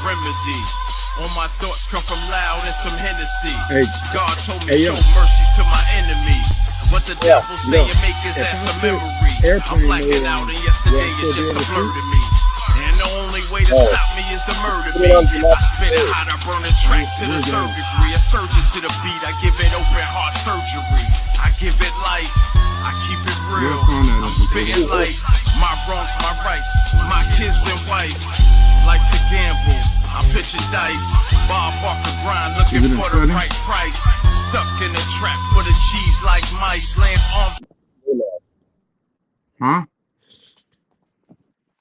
remedy. All my thoughts come from loud and some Hennessy. Hey. God told me show mercy to my enemies. But the devil saying make his ass a memory. I'm blacking out and yesterday is just a blur to me. And the only way to stop me is to murder me. I spit it hot, I burn a track to the third degree. A surgeon to the beat, I give it open heart surgery. I give it life, I keep it real. I'm spitting life, my wrongs, my rights, my kids and wife. Life's a gamble, I'm pitching dice. Bob Barker grind, looking for the right price. Stuck in a trap for the cheese like mice. Lands arms. Huh?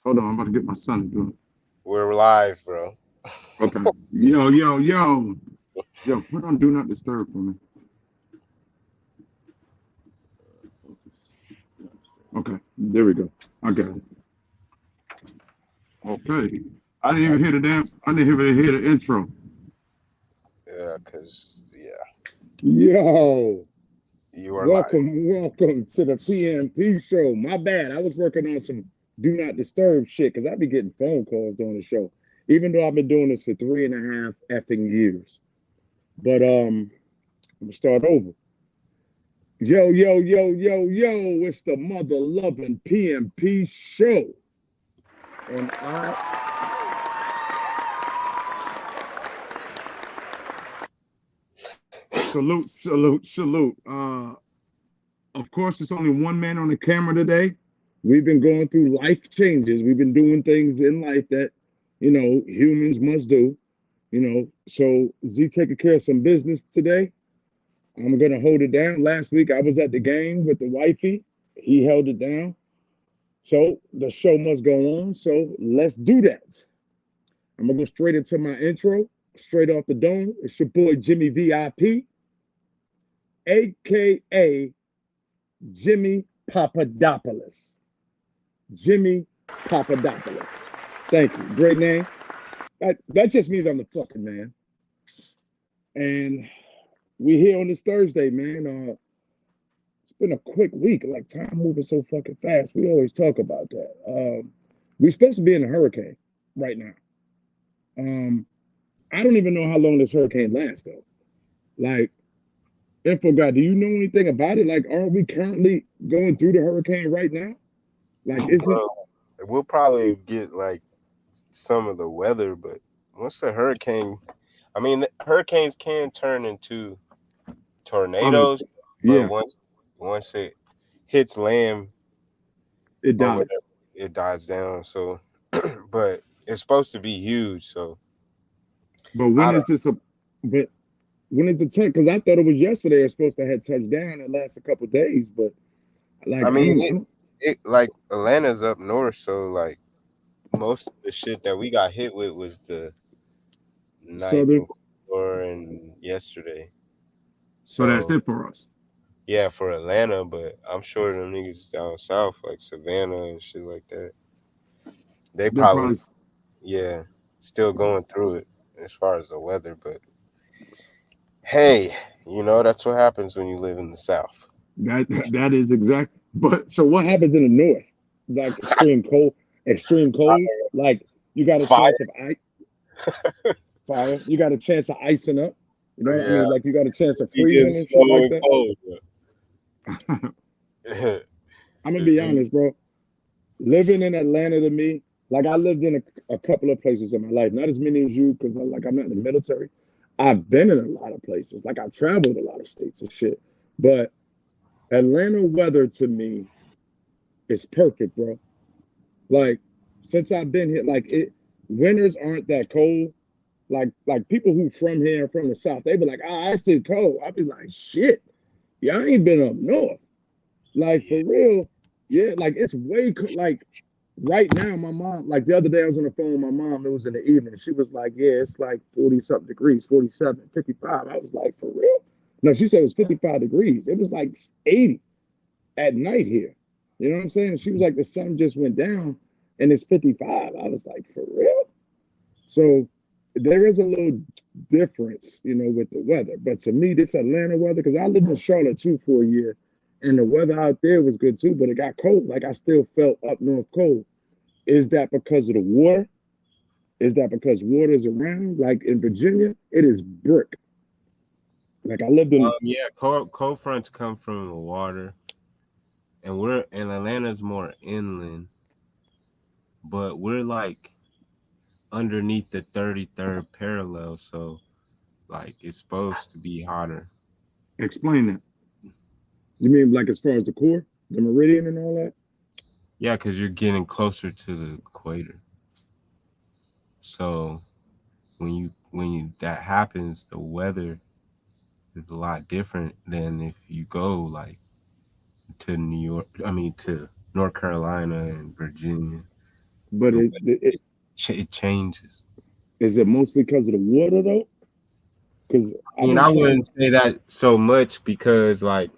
Hold on, I'm about to get my son to do it. We're live, bro. Okay. Yo, put on Do Not Disturb for me. Okay, there we go. I got it. Okay. I didn't even hear the intro. Yeah, because, Yo. You are welcome live. To the Pmp Show. My bad. I was working on some Do Not Disturb shit because I be getting phone calls during the show, even though I've been doing this for 3.5 effing years. But I'm gonna start over. Yo, it's the mother loving Pmp Show. And salute. Of course, it's only one man on the camera today. We've been going through life changes. We've been doing things in life that, humans must do, So Z taking care of some business today. I'm going to hold it down. Last week, I was at the game with the wifey. He held it down. So the show must go on. So let's do that. I'm going to go straight into my intro, straight off the dome. It's your boy, Jimmy VIP, a.k.a. Jimmy Papadopoulos. Jimmy Papadopoulos. Thank you. Great name. That just means I'm the fucking man. And we here on this Thursday, man. It's been a quick week. Like, time moving so fucking fast. We always talk about that. We're supposed to be in a hurricane right now. I don't even know how long this hurricane lasts, though. Like, Info guy, do you know anything about it? Like, are we currently going through the hurricane right now? Like, is it? We'll probably get like some of the weather, but once the hurricane, hurricanes can turn into tornadoes. Yeah. But once it hits land, it dies. Whatever, it dies down. So, but it's supposed to be huge. So, but when is this? When is the 10th? Because I thought it was yesterday. It's supposed to have touched down and last a couple of days, but like it like Atlanta's up north, so like most of the shit that we got hit with was the night before and yesterday. So that's it for us. Yeah, for Atlanta, but I'm sure them niggas down south, like Savannah and shit like that, they're probably still going through it as far as the weather, but hey, that's what happens when you live in the South. That is exactly. But so what happens in the North? Like extreme cold. Like you got a chance of ice. Fire. You got a chance of icing up. You know what I mean? Like you got a chance of freezing and shit like that. I'm gonna be honest, bro. Living in Atlanta to me, like I lived in a couple of places in my life. Not as many as you, because I'm not in the military. I've been in a lot of places. Like I've traveled a lot of states and shit. But Atlanta weather to me is perfect, bro. Like since I've been here, like winters aren't that cold. Like people who from here, from the South, they be like, it's too cold. I'd be like, shit, I ain't been up north. Like for real, yeah, like it's way like right now, my mom, like the other day I was on the phone with my mom, it was in the evening. She was like, yeah, it's like 40-something degrees, 47, 55. I was like, for real? No, she said it was 55 degrees. It was like 80 at night here. You know what I'm saying? She was like, the sun just went down and it's 55. I was like, for real? So there is a little difference, with the weather. But to me, this Atlanta weather, because I lived in Charlotte too for a year, and the weather out there was good too, but it got cold. Like I still felt up north cold. Is that because of the water? Is that because water's around? Like in Virginia, it is brick. Like I lived in. Yeah, cold fronts come from the water, and Atlanta's more inland, but we're like underneath the 33rd parallel, so like it's supposed to be hotter. Explain that. You mean like as far as the core, the meridian, and all that? Yeah, because you're getting closer to the equator. So when that happens, the weather is a lot different than if you go like to New York. I mean to North Carolina and Virginia. But It changes. is it mostly because of the water though? Because I mean, I wouldn't say that so much because, like,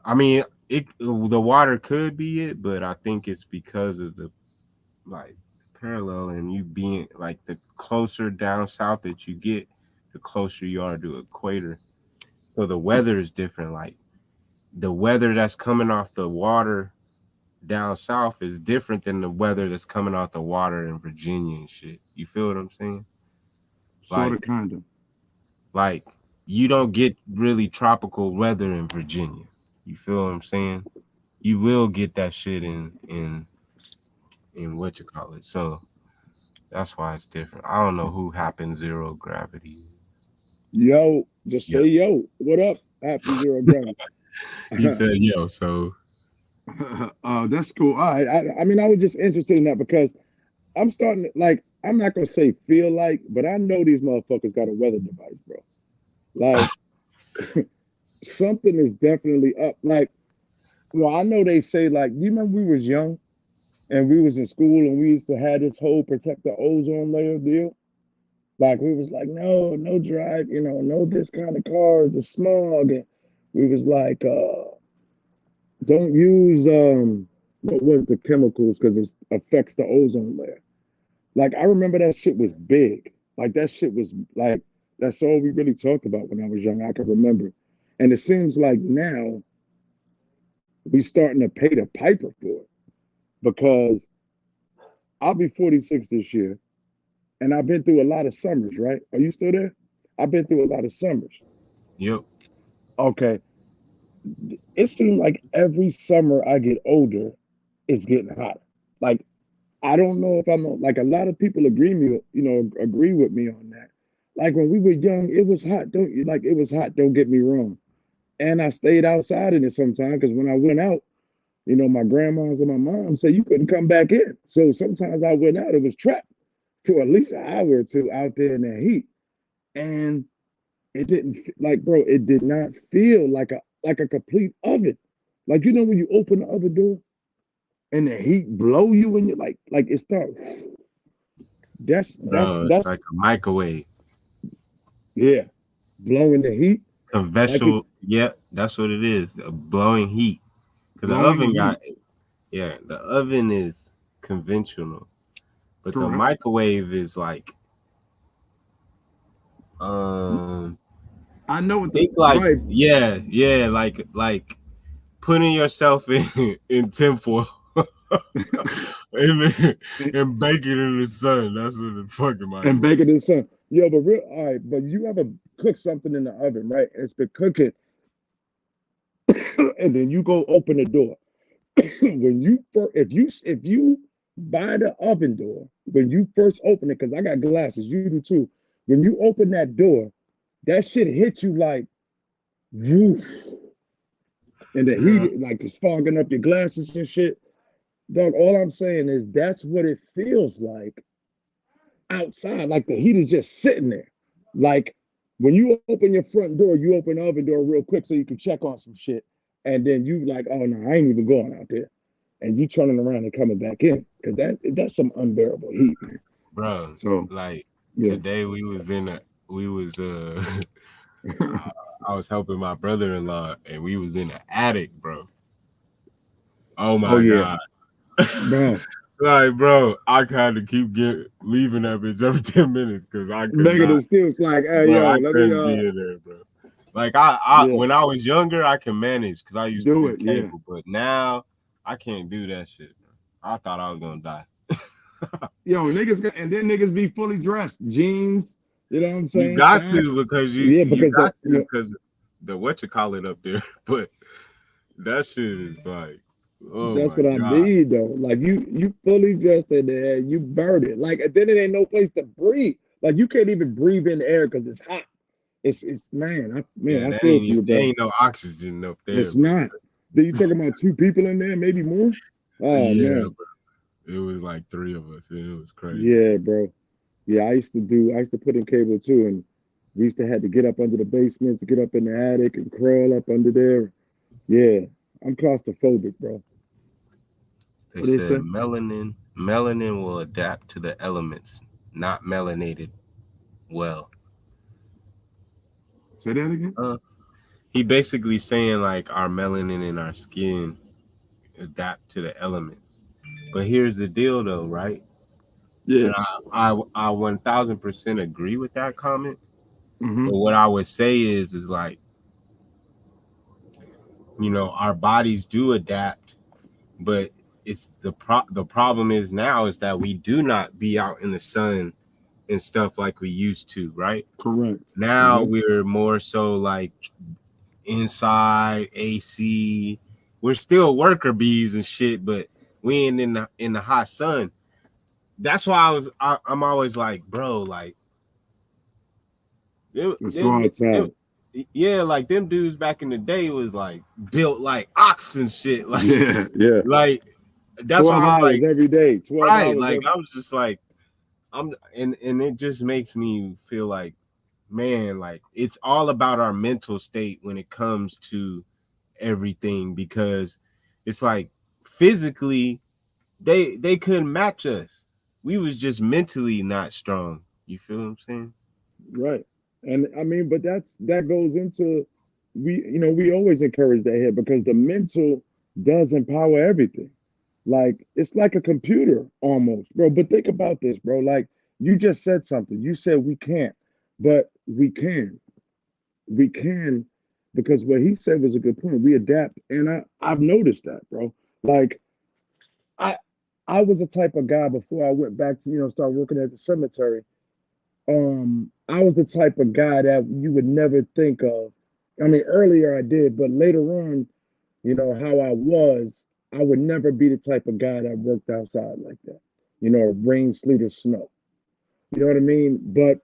I mean, the water could be it, but I think it's because of the like parallel and you being like the closer down south that you get, the closer you are to equator. So the weather is different. Like the weather that's coming off the water down south is different than the weather that's coming off the water in Virginia and shit. You feel what I'm saying? Sort of, kind of. Like you don't get really tropical weather in Virginia. You feel what I'm saying? You will get that shit in what you call it. So that's why it's different. I don't know who happened zero gravity. Yo, just say yo. What up? Happy zero gravity. He said yo, so that's cool. All right. I mean, I was just interested in that because I'm starting to, like, I'm not gonna say feel like, but I know these motherfuckers got a weather device, bro. Like something is definitely up. Like, well, I know they say, like, you remember we was young and we was in school and we used to have this whole protect the ozone layer deal. Like we was like, no drive, no this kind of cars, the smog. And we was like, don't use what was the chemicals because it affects the ozone layer. Like I remember that shit was big. Like that shit was like that's all we really talked about when I was young. I can remember. And it seems like now we starting to pay the piper for it because I'll be 46 this year and I've been through a lot of summers, right? Are you still there? I've been through a lot of summers. Yep. Okay. It seems like every summer I get older, it's getting hotter. Like I don't know if I'm like a lot of people agree with me on that. Like when we were young, it was hot. It was hot. Don't get me wrong. And I stayed outside in it sometimes because when I went out, my grandmas and my mom said you couldn't come back in. So sometimes I went out, it was trapped for at least an hour or two out there in that heat. And it didn't like, bro, it did not feel like a complete oven. Like when you open the oven door and the heat blow you and you're like it starts. That's like a microwave. Yeah, blowing the heat. Conventional. Yep, that's what it is. Blowing heat. Because the oven the oven is conventional, but the microwave is like. I know what think like putting yourself in tinfoil and baking in the sun. That's what the fucking microwave. And baking in the sun. Yo, but all right, but you ever cook something in the oven, right? It's been cooking, and then you go open the door. If you buy the oven door, when you first open it, because I got glasses, you do too. When you open that door, that shit hit you like woof. And the heat like just fogging up your glasses and shit. Dog, all I'm saying is that's what it feels like outside. Like the heat is just sitting there. Like when you open your front door, you open the oven door real quick so you can check on some shit. And then you like, oh no, I ain't even going out there. And you turning around and coming back in. Cause that's some unbearable heat, man. Bro. So like today I was helping my brother-in-law and we was in the attic, bro. Oh my God. Bro. Like, bro, I had to keep leaving that bitch every 10 minutes because I could make an excuse like, hey, bro, yo, I let couldn't me be in there, bro. Like I when I was younger, I can manage because I used to do cable, but now I can't do that shit, bro. I thought I was gonna die. Yo, niggas got, and then niggas be fully dressed, jeans. You know what I'm You saying? got Socks. to because Yeah, you because got to because the what you call it up there. But that shit is like, oh that's my what I god. mean, though. Like you fully dressed in there, you burn it. Like and then it ain't no place to breathe. Like you can't even breathe in the air because it's hot. It's Yeah, I feel for you, there bro. ain't no oxygen up there, It's bro. not. Then you talking about 2 people in there, maybe more? Oh Yeah, man. bro. It was like 3 of us. And it was crazy. Yeah, bro. Yeah, I used to put in cable too, and we used to have to get up under the basements, get up in the attic and crawl up under there. Yeah, I'm claustrophobic, bro. They What they said say? melanin will adapt to the elements, not melanated well. Say that again? Uh, he basically saying like our melanin in our skin adapt to the elements. But here's the deal though, right? Yeah. And I 1000% agree with that comment. Mm-hmm. But what I would say is like, our bodies do adapt, but it's the problem is now is that we do not be out in the sun and stuff like we used to, right? Correct. Now Mm-hmm. we're more so like inside AC. We're still worker bees and shit, but we ain't in the hot sun. That's why I'm always like, bro, like Let's go outside. yeah, like them dudes back in the day was like built like ox and shit. Yeah, yeah. Like that's why 12 I'm hours like, every day. 12 right. hours Like every I was just like, and it just makes me feel like, man, like it's all about our mental state when it comes to everything, because it's like physically they couldn't match us. We was just mentally not strong. You feel what I'm saying? right. And I mean, but that goes into we always encourage that here because the mental does empower everything. Like it's like a computer almost, bro. But think about this, bro. Like you just said something. You said we can't, but we can. We can because what he said was a good point. We adapt, and I've noticed that, bro. Like I I was the type of guy before I went back to start working at the cemetery. I was the type of guy that you would never think of. I mean, earlier I did, but later on, how I was, I would never be the type of guy that worked outside like that. Rain, sleet, or snow. You know what I mean? But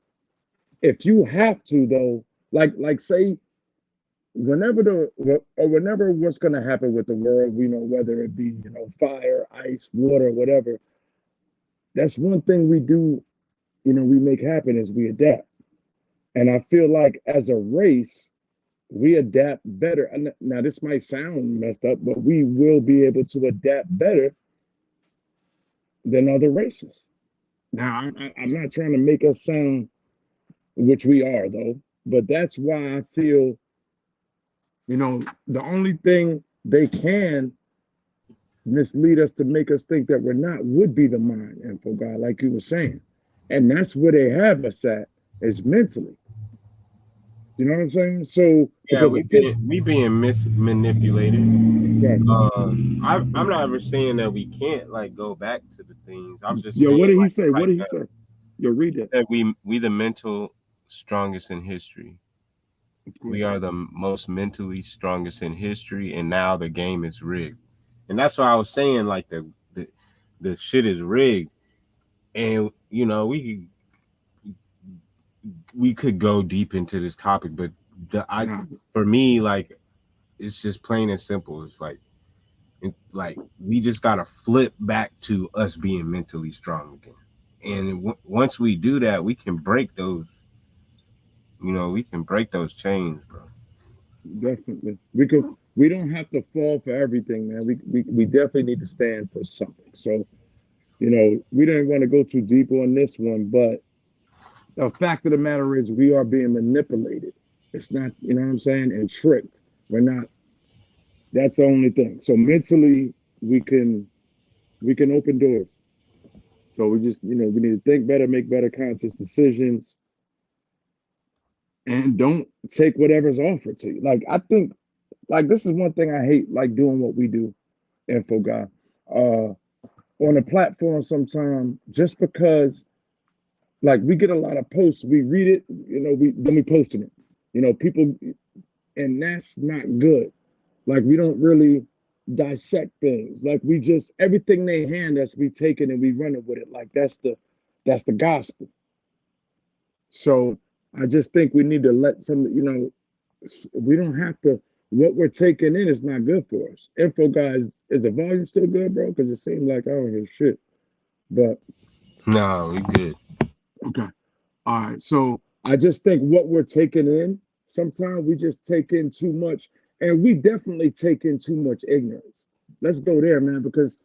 if you have to though, like say whenever what's gonna happen with the world, whether it be, fire, ice, water, whatever, that's one thing we do, we make happen is we adapt. And I feel like as a race, we adapt better. And now this might sound messed up, but we will be able to adapt better than other races. Now, I'm not trying to make us sound, which we are though, but that's why I feel, the only thing they can mislead us to make us think that we're not would be the mind info guy, like you were saying. And that's where they have us at, is mentally. You know what I'm saying? So Yeah, because if it's we being manipulated. exactly. I'm not ever saying that we can't like go back to the things. I'm just Yo, saying what did he like say? What right did he now, say? Yo, read that. that we the mental strongest in history. Of We course. are the most mentally strongest in history, and now the game is rigged. And that's why I was saying like the shit is rigged, and we could go deep into this topic, but Nah, for me, like it's just plain and simple. It's like we just gotta flip back to us being mentally strong again, and once we do that, we can break those. We can break those chains, bro. definitely. We don't have to fall for everything, man. We definitely need to stand for something. So, we didn't want to go too deep on this one, but the fact of the matter is we are being manipulated. It's not, you know what I'm saying, and tricked. We're not, that's the only thing. So mentally we can open doors. So we just, we need to think better, make better conscious decisions, and don't take whatever's offered to you. Like I think, like this is one thing I hate, like doing what we do, info guy. Uh, on a platform sometime just because like we get a lot of posts, we read it, we posting it. People, and that's not good. Like we don't really dissect things. Like we just everything they hand us, we take it and we run it with it. Like that's the gospel. So I just think we need to let we don't have to. What we're taking in is not good for us. Info guys, is the volume still good, bro? Because it seemed like I don't hear shit. But no, we good. Okay. All right. So I just think what we're taking in, sometimes we just take in too much, and we definitely take in too much ignorance. Let's go there, man, because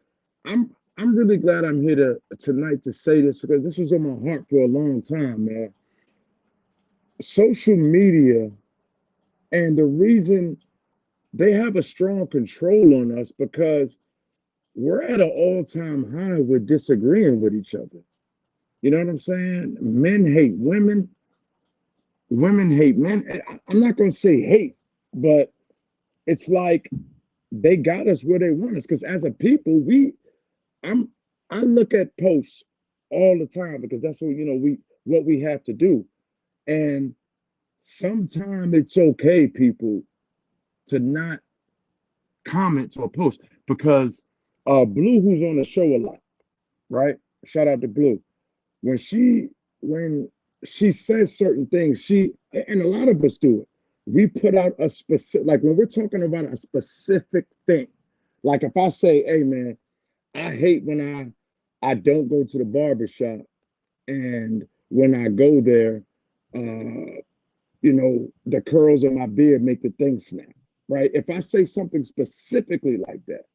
I'm really glad I'm here tonight to say this because this was on my heart for a long time, man. Social media, and the reason they have a strong control on us because we're at an all-time high with disagreeing with each other. You know what I'm saying? Men hate women. Women hate men. I'm not going to say hate, but it's like they got us where they want us. Because as a people, I look at posts all the time because that's what we have to do. And sometimes it's okay, people, to not comment to a post because Blue, who's on the show a lot, right? Shout out to Blue. When she says certain things, and a lot of us do it. We put out a specific, like when we're talking about a specific thing. Like if I say, hey man, I hate when I don't go to the barber shop, and when I go there, the curls in my beard make the thing snap, right? If I say something specifically like that,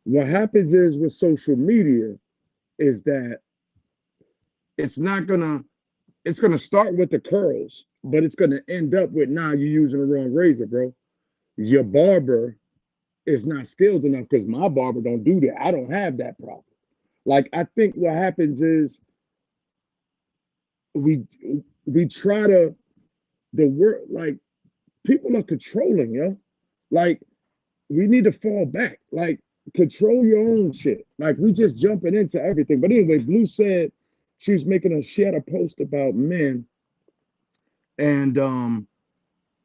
what happens is with social media is that it's gonna start with the curls, but it's gonna end up with you're using the wrong razor, bro. Your barber is not skilled enough because my barber don't do that. I don't have that problem. Like I think what happens is we try to the word like people are controlling, yo. Like we need to fall back. Like control your own shit. Like we just jumping into everything. But anyway, Blue said she had a post about men and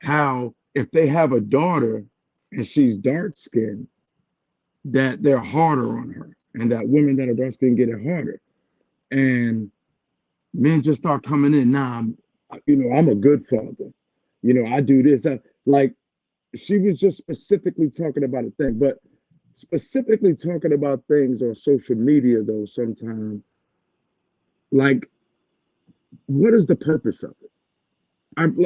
how if they have a daughter and she's dark skinned, that they're harder on her, and that women that are dark skinned get it harder. And men just start coming in. Nah, I'm a good father. I do this. Like she was just specifically talking about a thing, but specifically talking about things on social media though, sometimes like what is the purpose of it? I'm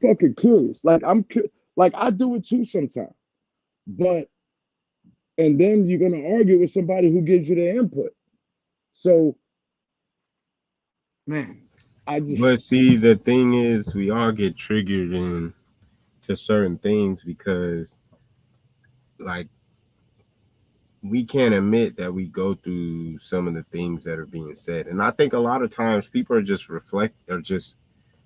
fucking curious. Like like I do it too sometimes. But and then you're gonna argue with somebody who gives you the input. So man, But see, the thing is we all get triggered into certain things because like we can't admit that we go through some of the things that are being said. And I think a lot of times people are just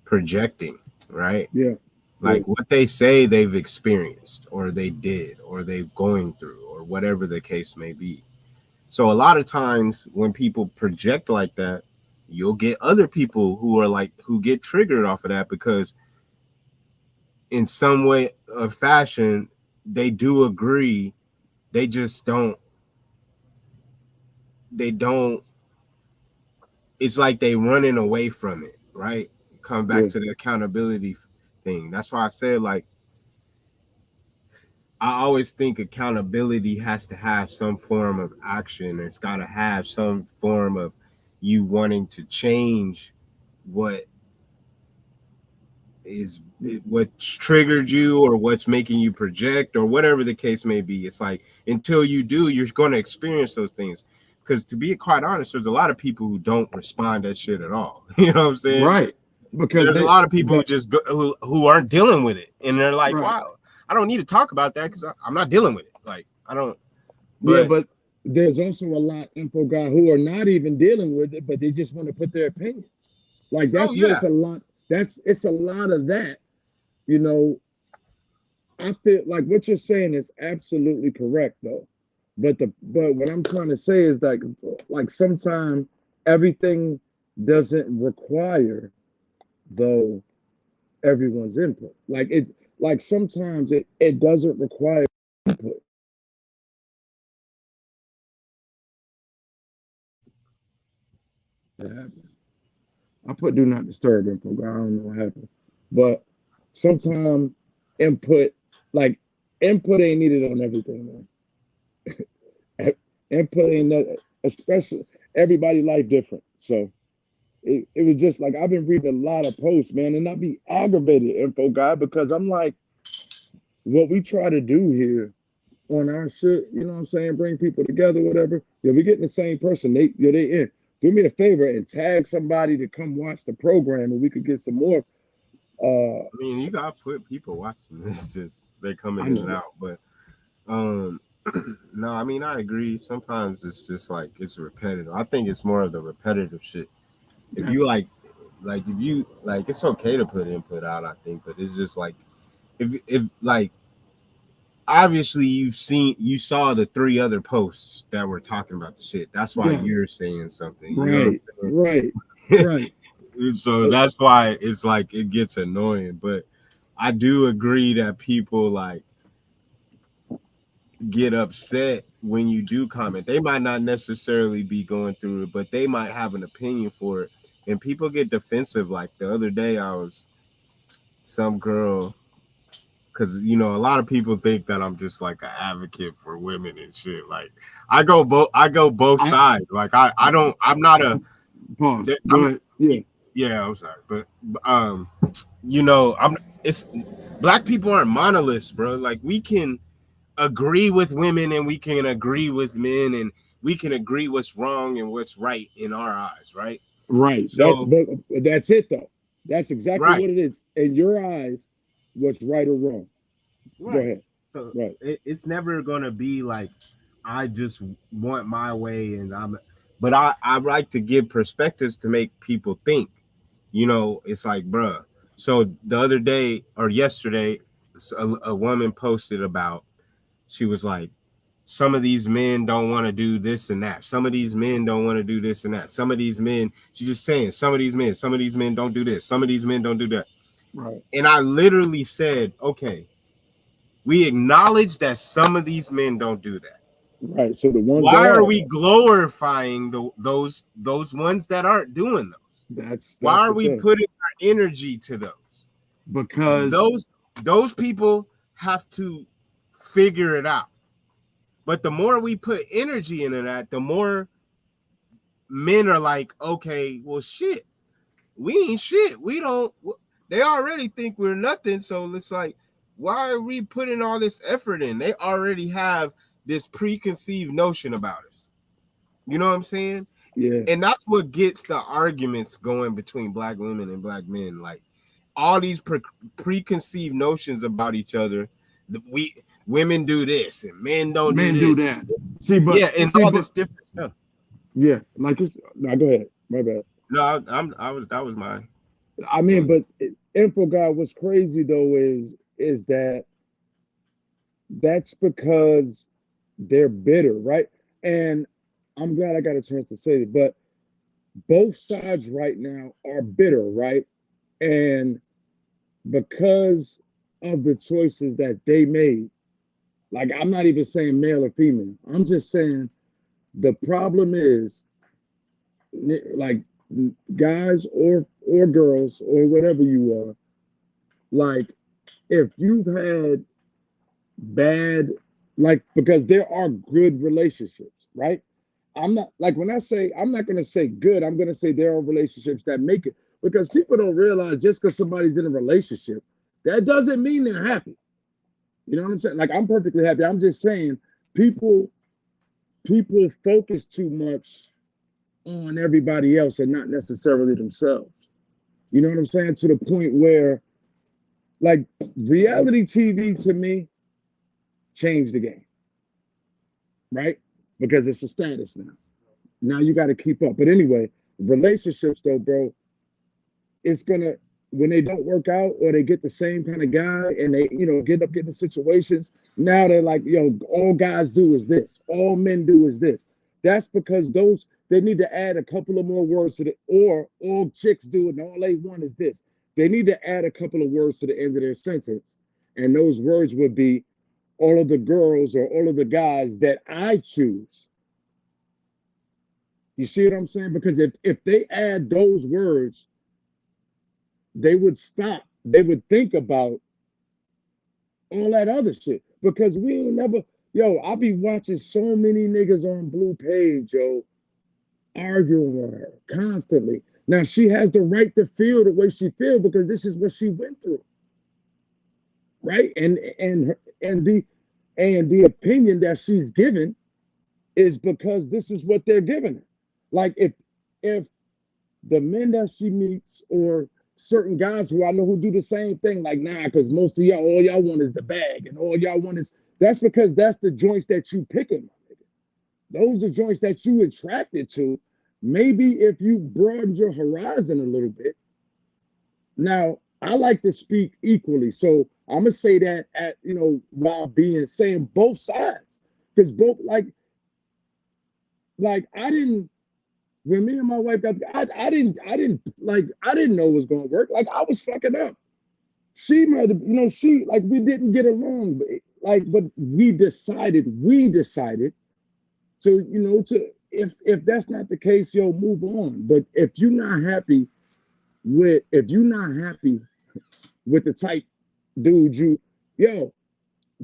projecting, right? Yeah. Like what they say they've experienced or they did or they're going through or whatever the case may be. So a lot of times when people project like that, you'll get other people who get triggered off of that because in some way or fashion, they do agree. They just don't, it's like they running away from it, right? Come back to the accountability thing. That's why I said, like, I always think accountability has to have some form of action. It's got to have some form of you wanting to change what's triggered you or what's making you project or whatever the case may be. It's like until you do, you're going to experience those things. Because to be quite honest, there's a lot of people who don't respond to that shit at all. You know what I'm saying? Right. Because there's a lot of people who aren't dealing with it, and they're like, "Wow, I don't need to talk about that because I'm not dealing with it." Like I don't. But there's also a lot info guy who are not even dealing with it, but they just want to put their opinion. Like that's it's a lot. It's a lot of that. I feel like what you're saying is absolutely correct though. But what I'm trying to say is that like sometimes everything doesn't require though everyone's input. Like sometimes it doesn't require input. That happens. I put do not disturb info. I don't know what happened. But sometimes input, like input ain't needed on everything, man. Input ain't that, especially everybody life different. So it was just like I've been reading a lot of posts, man, and I be aggravated, info guy, because I'm like, what we try to do here on our shit, you know what I'm saying? Bring people together, whatever. Yeah, we getting the same person. They in. Do me a favor and tag somebody to come watch the program, and we could get some more. I mean, you gotta put people watching this. Just they coming in and out, but no, I mean I agree. Sometimes it's just like it's repetitive. I think it's more of the repetitive shit. If you like if you like, it's okay to put input out. I think, but it's just like if like obviously you saw the 3 other posts that were talking about the shit. That's why you're saying something. You know right. So that's why it's like it gets annoying. But I do agree that people like get upset when you do comment. They might not necessarily be going through it, but they might have an opinion for it. And people get defensive. Like the other day, I was some girl, because you know a lot of people think that I'm just like an advocate for women and shit. Like I go both sides. Like I'm not a pause. Go ahead. Yeah, I'm sorry, but you know, it's black people aren't monoliths, bro. Like we can agree with women and we can agree with men and we can agree what's wrong and what's right in our eyes, right? Right. So that's it though. That's exactly right. what it is. In your eyes, what's right or wrong. Right. Go ahead. So right. It's never gonna be like I just want my way and but I like to give perspectives to make people think. You know, it's like, bruh. So the other day or yesterday, a woman posted about, she was like, some of these men don't want to do this and that. Some of these men don't want to do this and that. Some of these men, she's just saying, some of these men don't do this. Some of these men don't do that. Right. And I literally said, okay, we acknowledge that some of these men don't do that. Right. So the ones why are we glorifying those ones that aren't doing those? That's why are we putting our energy to those? Because those people have to figure it out. But the more we put energy into that, the more men are like, okay, well, shit, we ain't shit. We don't. They already think we're nothing. So it's like, why are we putting all this effort in? They already have this preconceived notion about us. You know what I'm saying? Yeah. And that's what gets the arguments going between black women and black men. Like all these preconceived notions about each other. Women do this and men don't do that. See, but yeah, and all this different stuff. Yeah, like it's. Now go ahead. My bad. No, that was mine. I mean, but info guy, what's crazy though is that that's because they're bitter, right? And I'm glad I got a chance to say it, but both sides right now are bitter, right? And because of the choices that they made, like I'm not even saying male or female, I'm just saying the problem is like guys or girls or whatever you are, like if you've had bad, like because there are good relationships, right? I'm not like when I say I'm not gonna say good, I'm gonna say there are relationships that make it because people don't realize just because somebody's in a relationship, that doesn't mean they're happy. You know what I'm saying? Like I'm perfectly happy. I'm just saying people focus too much on everybody else and not necessarily themselves. You know what I'm saying? To the point where like reality TV to me changed the game. Right? Because it's a status now. Now you got to keep up. But anyway, relationships though, bro, it's gonna when they don't work out or they get the same kind of guy and they, get up getting situations, now they're like, all guys do is this, all men do is this. That's because they need to add a couple of more words to or all chicks do it and all they want is this. They need to add a couple of words to the end of their sentence. And those words would be all of the girls or all of the guys that I choose. You see what I'm saying? Because if they add those words, they would stop. They would think about all that other shit. Because we ain't never, I be watching so many niggas on Blue Page, arguing with her constantly. Now she has the right to feel the way she feels because this is what she went through. Right? And the opinion that she's given is because this is what they're giving her. Like if the men that she meets or certain guys who I know who do the same thing, like, nah, because most of y'all, all y'all want is the bag, and all y'all want is, that's because that's the joints that you picking. Those are joints that you attracted to. Maybe if you broaden your horizon a little bit. Now, I like to speak equally, so I'm gonna say that while saying both sides, because both like I didn't. When me and my wife got, I didn't know it was gonna work. Like I was fucking up. She might have, we didn't get along, but we decided to, if that's not the case, move on. But if you're not happy with the type dude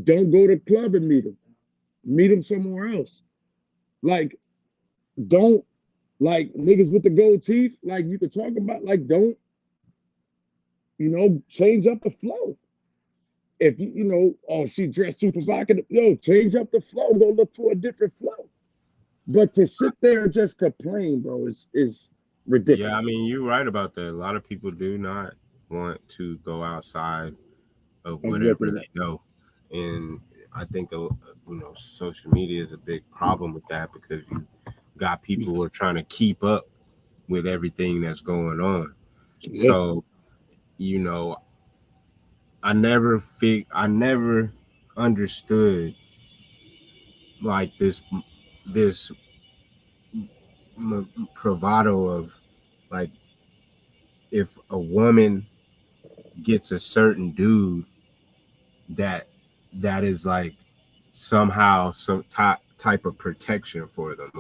don't go to the club and meet him somewhere else. Like, don't. Like niggas with the gold teeth, like you could talk about, like don't, change up the flow. If she dressed super provocative, change up the flow, go look for a different flow. But to sit there and just complain, bro, is ridiculous. Yeah, I mean, you're right about that. A lot of people do not want to go outside of whatever they know. And I think, social media is a big problem with that because you got people who are trying to keep up with everything that's going on. Yeah. So, I never understood like this bravado of like if a woman gets a certain dude that is like somehow some type of protection for them.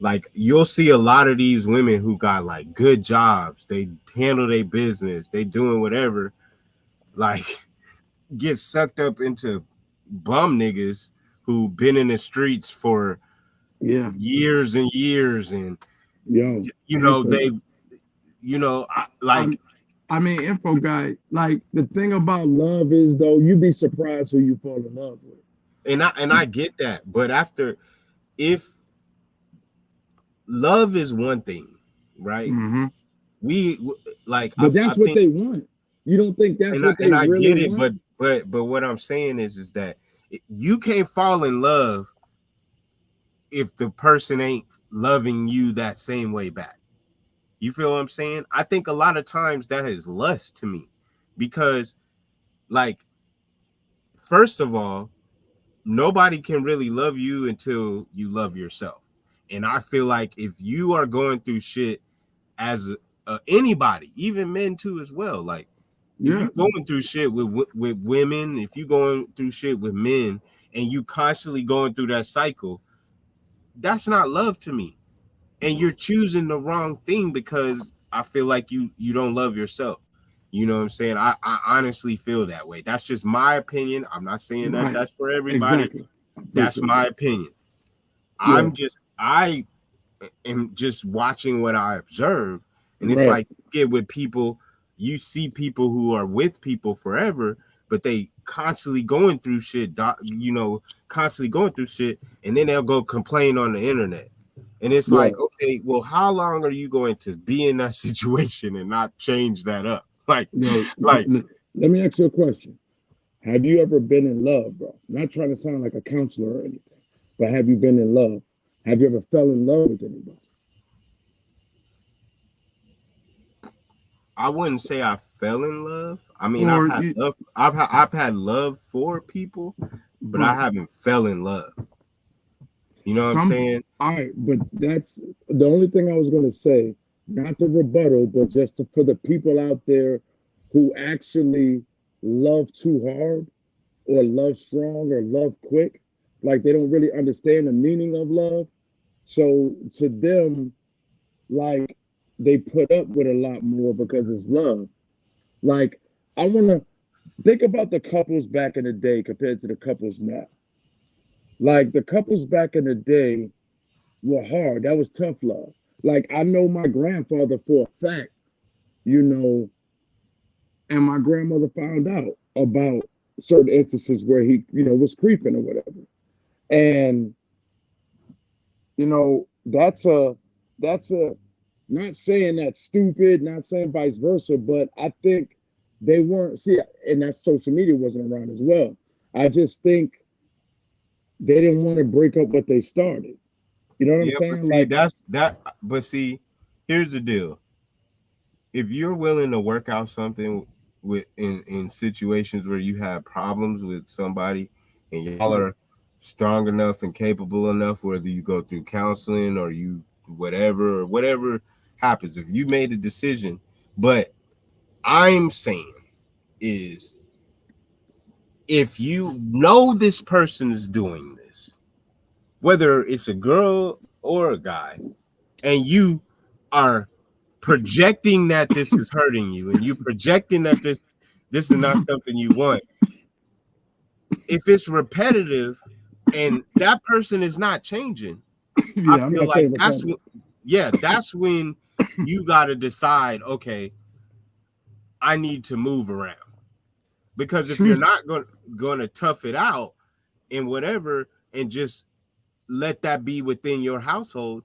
Like you'll see a lot of these women who got like good jobs, they handle their business, they doing whatever, like get sucked up into bum niggas who been in the streets for years and years, and info guy, like the thing about love is though, you'd be surprised who you fall in love with. And I get that, but if love is one thing, right? Mm-hmm. But that's what they want. You don't think that's what they really want? And I get it, but what I'm saying is that you can't fall in love if the person ain't loving you that same way back. You feel what I'm saying? I think a lot of times that is lust to me because, like, first of all, nobody can really love you until you love yourself. And I feel like if you are going through shit as anybody, even men too as well, like if you're going through shit with women, if you're going through shit with men and you constantly going through that cycle, that's not love to me. And you're choosing the wrong thing because I feel like you don't love yourself. You know what I'm saying? I honestly feel that way. That's just my opinion. I'm not saying that that's for everybody. Exactly. That's my opinion. Yeah. I am just watching what I observe. And it's like you get with people, you see people who are with people forever, but they constantly going through shit, constantly going through shit, and then they'll go complain on the internet. And it's like, okay, well, how long are you going to be in that situation and not change that up? Let me ask you a question. Have you ever been in love, bro? Not trying to sound like a counselor or anything, but have you been in love? Have you ever fell in love with anybody? I wouldn't say I fell in love. I mean, Or I've had love for people, but I haven't fell in love. You know what I'm saying? All right, but that's the only thing I was going to say, not the rebuttal, but just for the people out there who actually love too hard or love strong or love quick, like they don't really understand the meaning of love. So to them, like they put up with a lot more because it's love. Like I want to think about the couples back in the day compared to the couples now. Like the couples back in the day were hard. That was tough love. Like I know my grandfather for a fact, you know, and my grandmother found out about certain instances where he, you know, was creeping or whatever. And you know, that's a not saying that's stupid, not saying vice versa, but I think they weren't see, and that social media wasn't around as well. I just think they didn't want to break up what they started. You know what I'm Yeah, but saying? see, Like, that's that. But see, here's the deal: if you're willing to work out something with in situations where you have problems with somebody, and y'all are strong enough and capable enough, whether you go through counseling or you whatever happens, if you made a decision, but I'm saying is if you know this person is doing this, whether it's a girl or a guy, and you are projecting that this is hurting you and you projecting that this is not something you want, if it's repetitive and that person is not changing, I yeah, I'm feel not like saying that's repetitive. that's when you got to decide, okay, I need to move around. Because if you're Truth, not going to tough it out and whatever and just let that be within your household,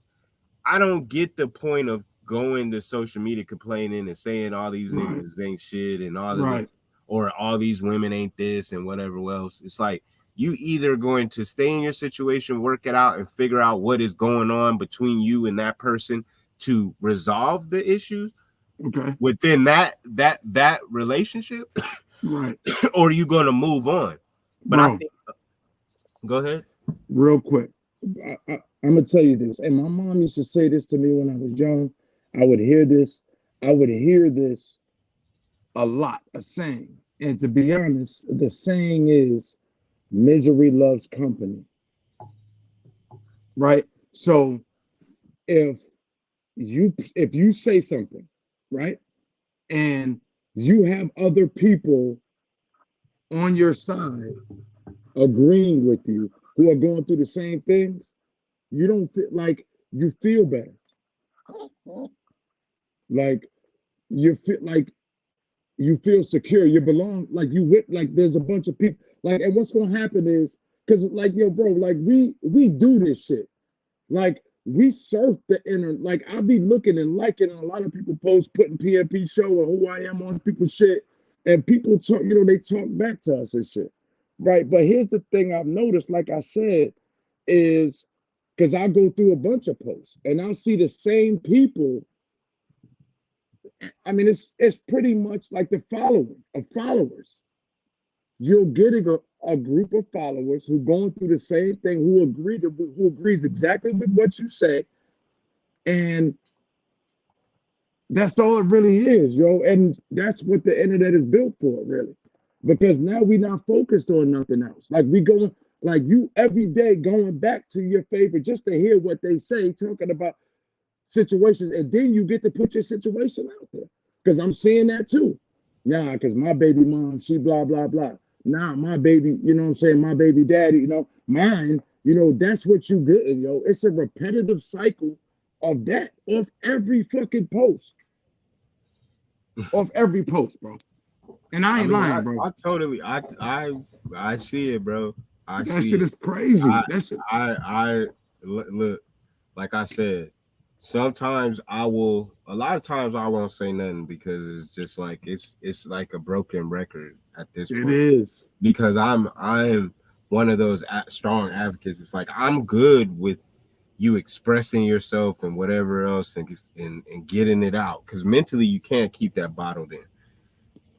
I don't get the point of going to social media complaining and saying all these right, niggas ain't shit and all of this, right, or all these women ain't this and whatever else. It's like you either going to stay in your situation, work it out, and figure out what is going on between you and that person to resolve the issues okay, within that relationship, right, or you going to move on. But I bro. think, go ahead. Real quick, I'm gonna tell you this, and my mom used to say this to me when I was young. I would hear this. I would hear this a lot, a saying. And to be honest, the saying is misery loves company, right? So if if you say something, right, and you have other people on your side agreeing with you who are going through the same things, you don't feel like you feel better. Like you feel like you feel secure. You belong. Like you with like there's a bunch of people. Like and what's gonna happen is because like yo, bro, like we do this shit. Like we surf the internet. Like I'll be looking and liking a lot of people post putting Pmp Show or who I am on people's shit, and people talk. You know they talk back to us and shit, right? But here's the thing I've noticed. Like I said, is because I go through a bunch of posts and I'll see the same people. I mean, it's pretty much like the following of followers. You're getting a group of followers who going through the same thing, who agrees exactly with what you say, and that's all it really is, yo. And that's what the internet is built for, really, because now we're not focused on nothing else. Like we going, like you every day going back to your favorite just to hear what they say, talking about situations, and then you get to put your situation out there. Because I'm seeing that too. Nah, because my baby mom, she blah blah blah. Nah, my baby, you know what I'm saying, my baby daddy, you know, mine, you know, that's what you getting, yo. It's a repetitive cycle of that off every fucking post. Off every post, bro. And I I ain't mean, lying, bro. I totally, I see it, bro. I That see shit it. is crazy. I, That shit. look, like I said, sometimes a lot of times I won't say nothing because it's just like it's like a broken record at this It point. is. Because I'm one of those strong advocates. It's like I'm good with you expressing yourself and whatever else and getting it out. Because mentally you can't keep that bottled in.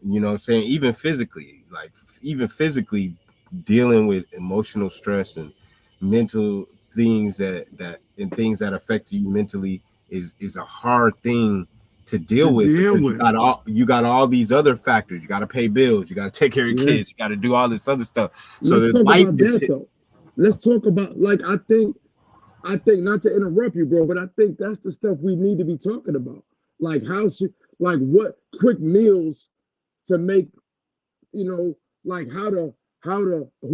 You know what I'm saying? Even physically, dealing with emotional stress and mental things that affect you mentally is a hard thing to deal with, because you got all these other factors. You got to pay bills, you got to take care of your kids, you got to do all this other stuff. So let's the talk life about is that though. Let's talk about, like, I think not to interrupt you, bro, but I think that's the stuff we need to be talking about. Like what quick meals to make, like who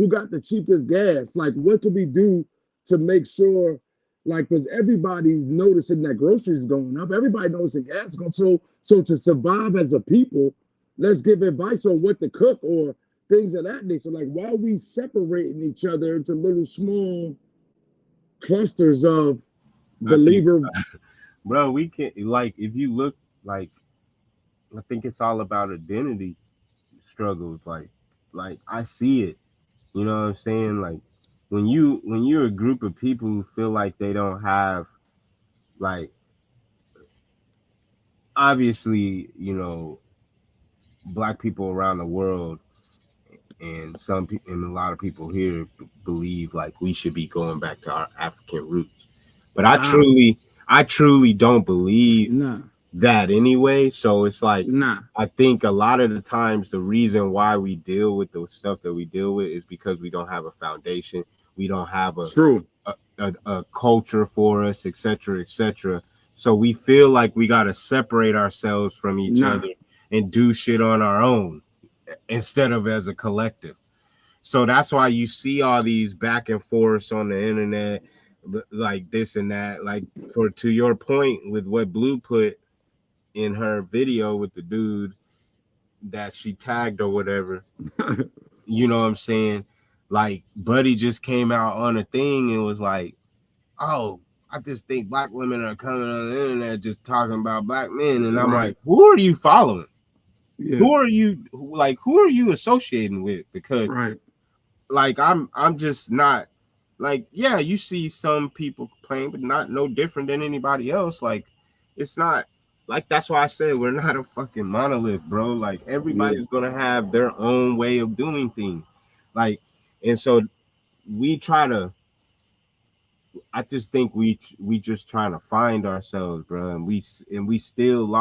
got the cheapest gas? Like, what can we do to make sure, like, because everybody's noticing that groceries going up, everybody knows the gas is going. So to survive as a people, let's give advice on what to cook or things of that nature. Like, why are we separating each other into little small clusters of believer? Bro, we can, like, if you look, like, I think it's all about identity struggles. Like I see it. You know what I'm saying? Like when you're a group of people who feel like they don't have, like, obviously, black people around the world and and a lot of people here believe like we should be going back to our African roots. But I truly don't believe that anyway. So it's like, I think a lot of the times the reason why we deal with the stuff that we deal with is because we don't have a foundation. We don't have a culture for us, etc., etc. So we feel like we got to separate ourselves from each other and do shit on our own instead of as a collective. So that's why you see all these back and forths on the internet, like this and that. Like, to your point with what Blue put in her video with the dude that she tagged or whatever, you know what I'm saying? Like, Buddy just came out on a thing and was like, oh, I just think black women are coming on the internet just talking about black men. And I'm like, who are you following? Yeah. Who are you associating with? Because like I'm just not, like, yeah, you see some people complain, but not no different than anybody else. Like, it's not like, that's why I said we're not a fucking monolith, bro. Like, everybody's gonna have their own way of doing things. Like, and so we try to, I just think we just trying to find ourselves, bro, and we still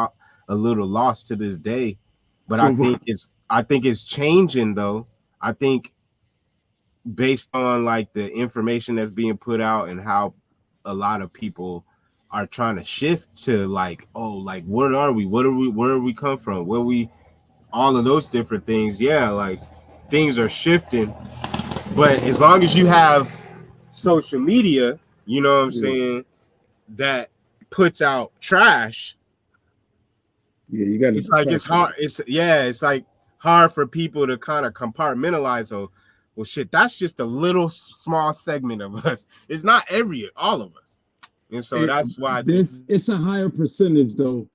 a little lost to this day. But so, I think it's changing though. I think based on like the information that's being put out and how a lot of people are trying to shift to like, oh, like, what are we? Where we come from? Where we, all of those different things. Yeah, like, things are shifting. But as long as you have social media, you know what I'm saying, that puts out trash. Yeah, you got. It's like, it's hard. It's like hard for people to kind of compartmentalize. So, well, shit, that's just a little small segment of us. It's not all of us. And so that's why it's a higher percentage though,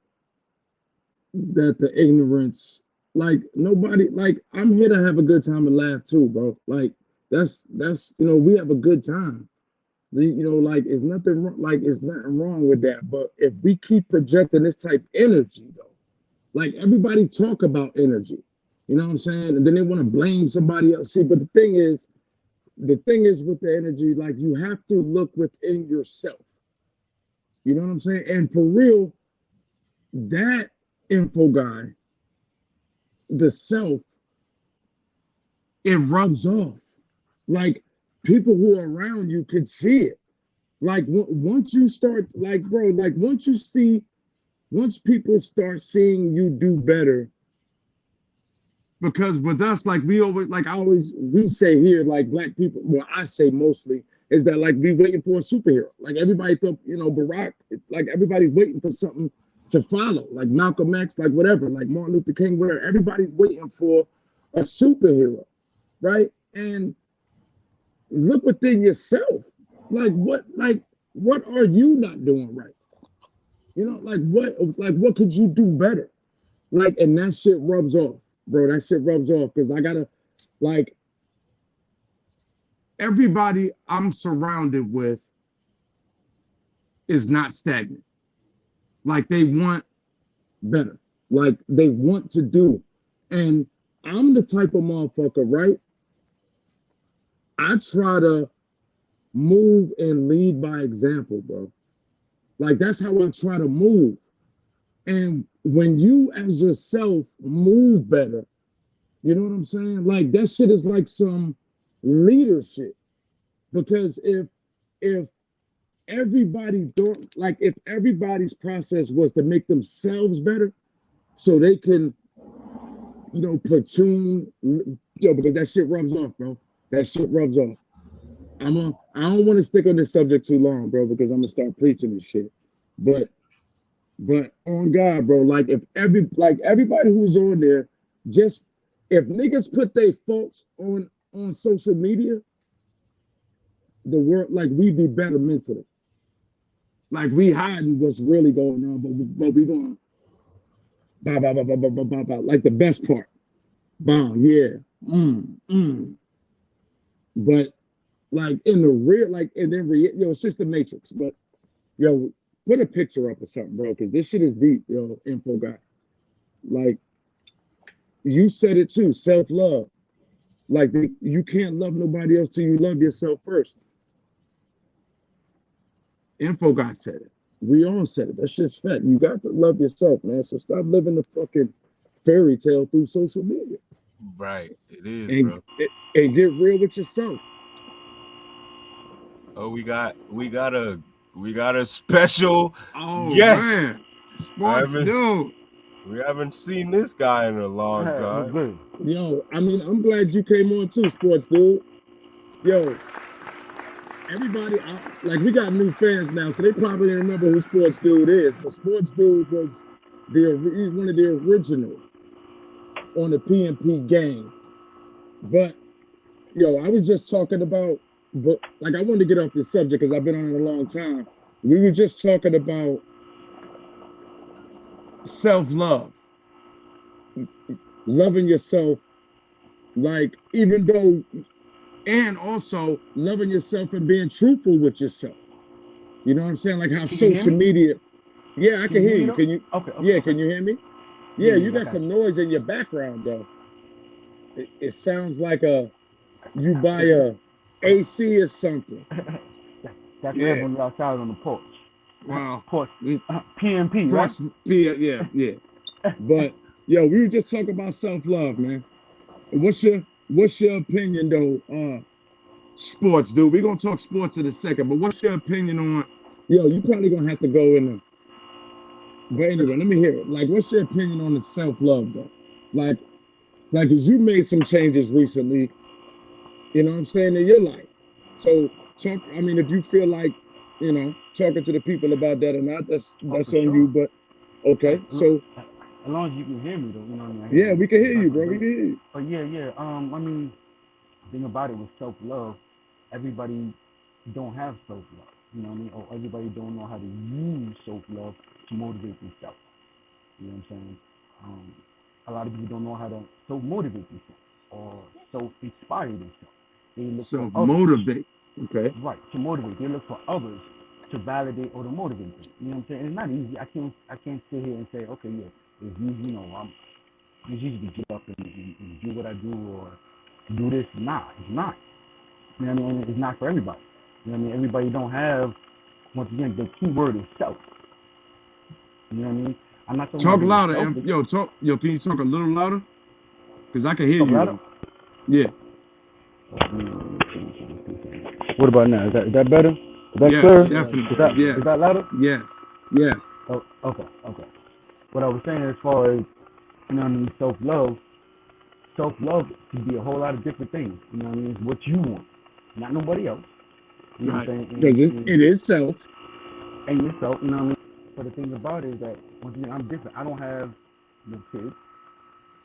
that the ignorance, like, nobody, like, I'm here to have a good time and laugh too, bro. Like, that's we have a good time. Like, it's nothing wrong with that. But if we keep projecting this type of energy though, like, everybody talk about energy, you know what I'm saying? And then they want to blame somebody else. See, but the thing is with the energy, like, you have to look within yourself. You know what I'm saying? And for real, that info guy, the self, it rubs off. Like, people who are around you could see it. Like, once you start, like, bro, like, once people start seeing you do better, because with us, like, we say here, like, black people, well, I say mostly, is that, like, we waiting for a superhero. Like, everybody thought, Barack, like, everybody's waiting for something to follow, like Malcolm X, like, whatever, like Martin Luther King, whatever. Everybody's waiting for a superhero, right? And look within yourself. Like, what are you not doing right? What could you do better? Like, and that shit rubs off, bro. That shit rubs off, because I gotta, like, everybody I'm surrounded with is not stagnant. Like they want better. Like they want to do. And I'm the type of motherfucker, right? I try to move and lead by example, bro. Like that's how I try to move. And when you as yourself move better, you know what I'm saying? Like that shit is like some leadership. Because if everybody don't like if everybody's process was to make themselves better so they can, you know, platoon, because that shit rubs off, bro. That shit rubs off. I don't want to stick on this subject too long, bro, because I'm gonna start preaching this shit. But on God, bro, like if everybody who's on there, just if niggas put their faults on social media, the world, like we'd be better mentally. Like we hiding what's really going on, but we going bah, bah, bah, bah, bah, bah, bah, bah, like the best part. Bomb, yeah. But like in the real, like and then yo, it's just the matrix. But yo, put a picture up or something, bro, because this shit is deep, yo, info guy. Like you said it too, self-love. Like you can't love nobody else till you love yourself first. Info guy said it. We all said it. That's just fact. You got to love yourself, man. So stop living the fucking fairy tale through social media. Right. It is, and, bro. And get real with yourself. Oh, we got a special guest. Man. Sports dude. We haven't seen this guy in a long time. Yo, I mean, I'm glad you came on too, sports dude. Yo, everybody, like we got new fans now, so they probably didn't remember who Sports Dude is. But Sports Dude was he's one of the original on the PMP gang. But yo, I was just talking about, but like I wanted to get off this subject because I've been on it a long time. We were just talking about self-love, loving yourself, like even though. And also loving yourself and being truthful with yourself. You know what I'm saying? Like how social media. Yeah, I can hear you. Can you? Okay. Yeah, can you hear me? Yeah, you got some noise in your background though. It sounds like you buy a AC or something. That's when you're outside on the porch. Wow. Porch. PMP, right? Yeah. But yo, we were just talking about self-love, man. What's your opinion though, sports, dude? We're gonna talk sports in a second, but what's your opinion on you probably gonna have to go in the but anyway, let me hear it. Like, what's your opinion on the self-love though? Like as you made some changes recently, you know what I'm saying, in your life. So talk, I mean, if you feel like, you know, talking to the people about that or not, that's on sure. You, but okay. So as long as you can hear me, though, you know what I mean? Yeah, we can hear you, bro. We can hear you. But yeah. I mean, the thing about it with self-love, everybody don't have self-love, you know what I mean? Or everybody don't know how to use self-love to motivate themselves. You know what I'm saying? A lot of people don't know how to self-motivate themselves or self-inspire themselves. They look self-motivate. Okay. Right, to motivate. They look for others to validate or to motivate them. You know what I'm saying? And it's not easy. I can't sit here and say, okay, yeah. It's easy, you know, it's easy to get up and do what I do or do this. Nah, it's not. You know what I mean? It's not for everybody. You know what I mean? Everybody don't have, once again, the key word is self. You know what I mean? I'm not talk louder. Can you talk a little louder? Because I can hear you. Louder? Yeah. What about now? Is that better? Is that clear? Definitely. Is that louder? Yes. Oh, okay. What I was saying as far as, you know what I mean, self-love can be a whole lot of different things. You know what I mean? It's what you want, not nobody else. You know what I'm saying? Because it is self. And yourself, you know what I mean? But the thing about it is that, once again, I'm different. I don't have no kids.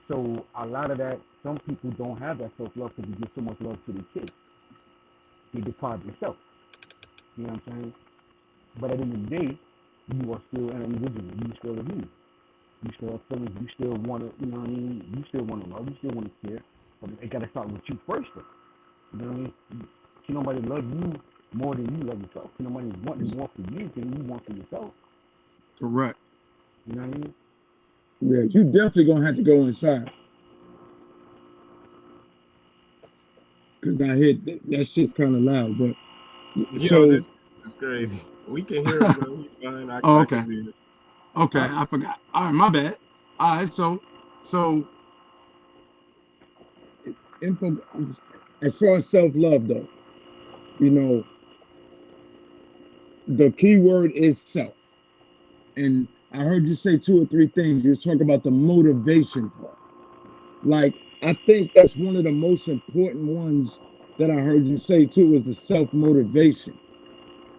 So a lot of that, some people don't have that self-love because you give so much love to their kids. They deprive themselves. You know what I'm saying? But at the end of the day, you are still an individual. You still a human. You still have feelings. You still want to, you know what I mean? You still want to love. You still want to care. But it got to start with you first, though. You know what I mean? Can nobody love you more than you love yourself. Nobody wanting more for you than you want for yourself. Correct. You know what I mean? Yeah, you definitely gonna have to go inside. Cause I hear that shit's kind of loud, but Yo, so this is crazy. We can hear him, bro. He's fine. oh, I okay. can hear it. Okay, I forgot. All right, my bad. All right, so info as far as self-love though, you know, the key word is self. And I heard you say 2 or 3 things. You was talking about the motivation part. Like, I think that's one of the most important ones that I heard you say too, is the self-motivation.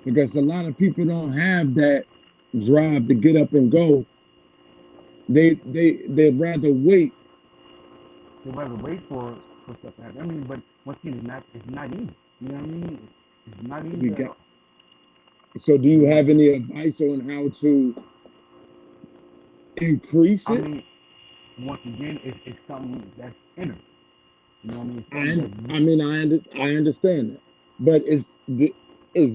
Because a lot of people don't have that drive to get up and go. They'd rather wait. They'd rather wait for stuff to happen. I mean, but once again, it's not easy. You know what I mean? It's not easy at all. So do you have any advice on how to increase it? I mean, once again, it's something that's inner. You know what I mean? I understand that, but is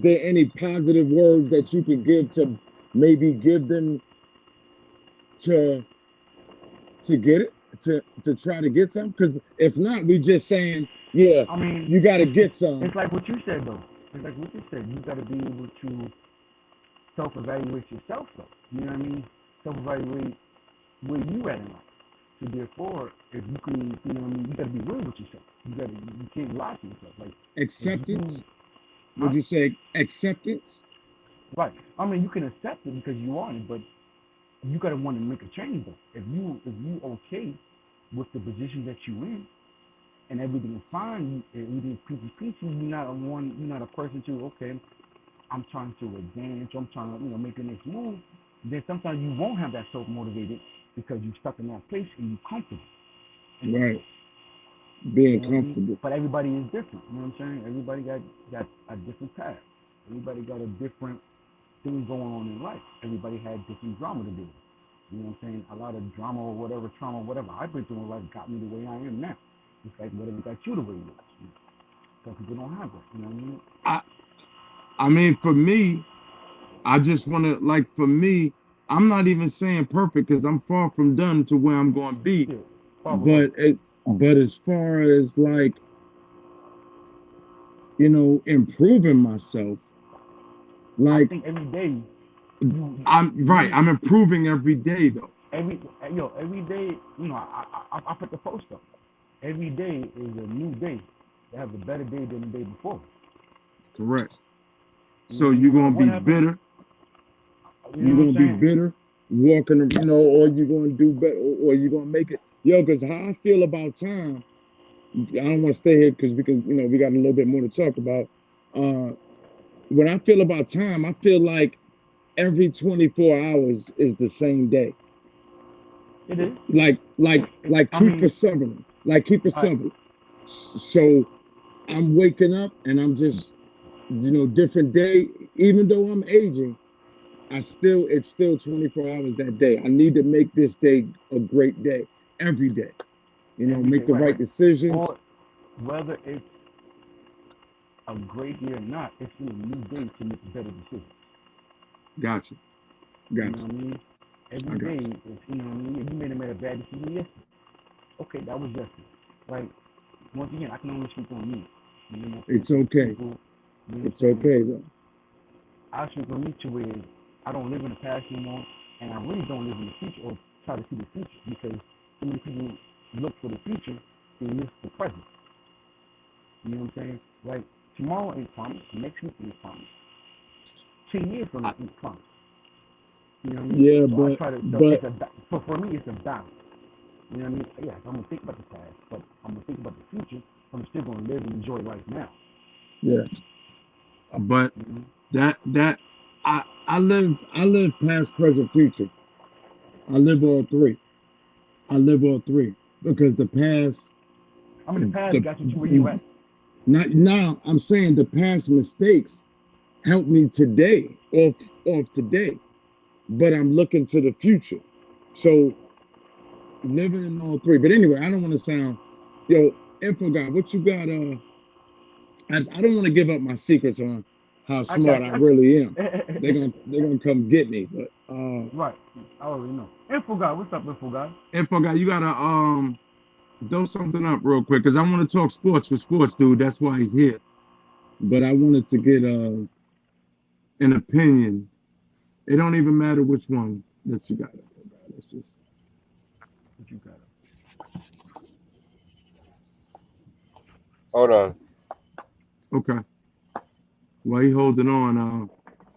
there any positive words that you could give to maybe give them to get it, to try to get some? Because if not, we just saying, yeah, I mean, you got to get some. It's like what you said though. It's like what you said. You got to be able to self-evaluate yourself though. You know what I mean? Self-evaluate where you at in life. So therefore, if you can, you know what I mean, you got to be real with yourself. You can't lie to yourself. Like acceptance. Would you say acceptance? Right. I mean, you can accept it because you want it, but you got to want to make a change though. If you okay with the position that you in and everything is fine, everything is peachy, you're not a person to, okay, I'm trying to advance, I'm trying to, make the next move. Then sometimes you won't have that self-motivated because you're stuck in that place and you're comfortable. Right. Being comfortable. But everybody is different. You know what I'm saying? Everybody got a different path. Everybody got a different thing going on in life. Everybody had different drama to deal with. You know what I'm saying? A lot of drama or whatever, trauma, whatever I've been through in life got me the way I am now. It's like whatever got you the way you are. Some people don't have that. You know what I mean? I mean, for me, I just want to, like, for me, I'm not even saying perfect because I'm far from done to where I'm going to be. Yeah, but as far as like, improving myself, like, I think every day. I'm improving every day though. Every day, I put the post up. Every day is a new day. They have a better day than the day before. Correct. So you're gonna be bitter. You're gonna be bitter, walking, or you're gonna do better, or you're gonna make it. Yo, because how I feel about time, I don't want to stay here because we got a little bit more to talk about. When I feel about time, I feel like every 24 hours is the same day. It is. Like keep it simple. Like keep it simple. So I'm waking up and I'm just, different day. Even though I'm aging, it's still 24 hours that day. I need to make this day a great day every day. Make the right decisions. Or whether it's a great day or not, it's still a new day to make better decisions. Gotcha. You know what I mean? Every day, you may have made a bad decision yesterday. Okay, that was yesterday. Like, once again, I can only speak on me. It's okay. It's okay, though. I speak on me to where I don't live in the past anymore, and I really don't live in the future or try to see the future because so many people look for the future, they miss the present. You know what I'm saying? Like, tomorrow ain't promised, next week ain't promised, 10 years from now ain't promised. You know what I mean? Yeah, but for me, it's a balance. You know what I mean? Yeah, I'm gonna think about the past, but I'm gonna think about the future. I'm still gonna live and enjoy life now. Yeah, but I live past, present, future. I live all three. Because the past. I mean, the past got you to where you at. Now I'm saying the past mistakes help me today, off today. But I'm looking to the future. So living in all three. But anyway, I don't want to sound, info guy, what you got? I don't want to give up my secrets on how smart I really am. They're gonna come get me. But right. I already know. Info guy, what's up, info guy? Info guy, you gotta throw something up real quick because I want to talk sports with sports, dude. That's why he's here. But I wanted to get an opinion. It don't even matter which one that you got. Let's just What you got? Hold on. okay. While he holding on,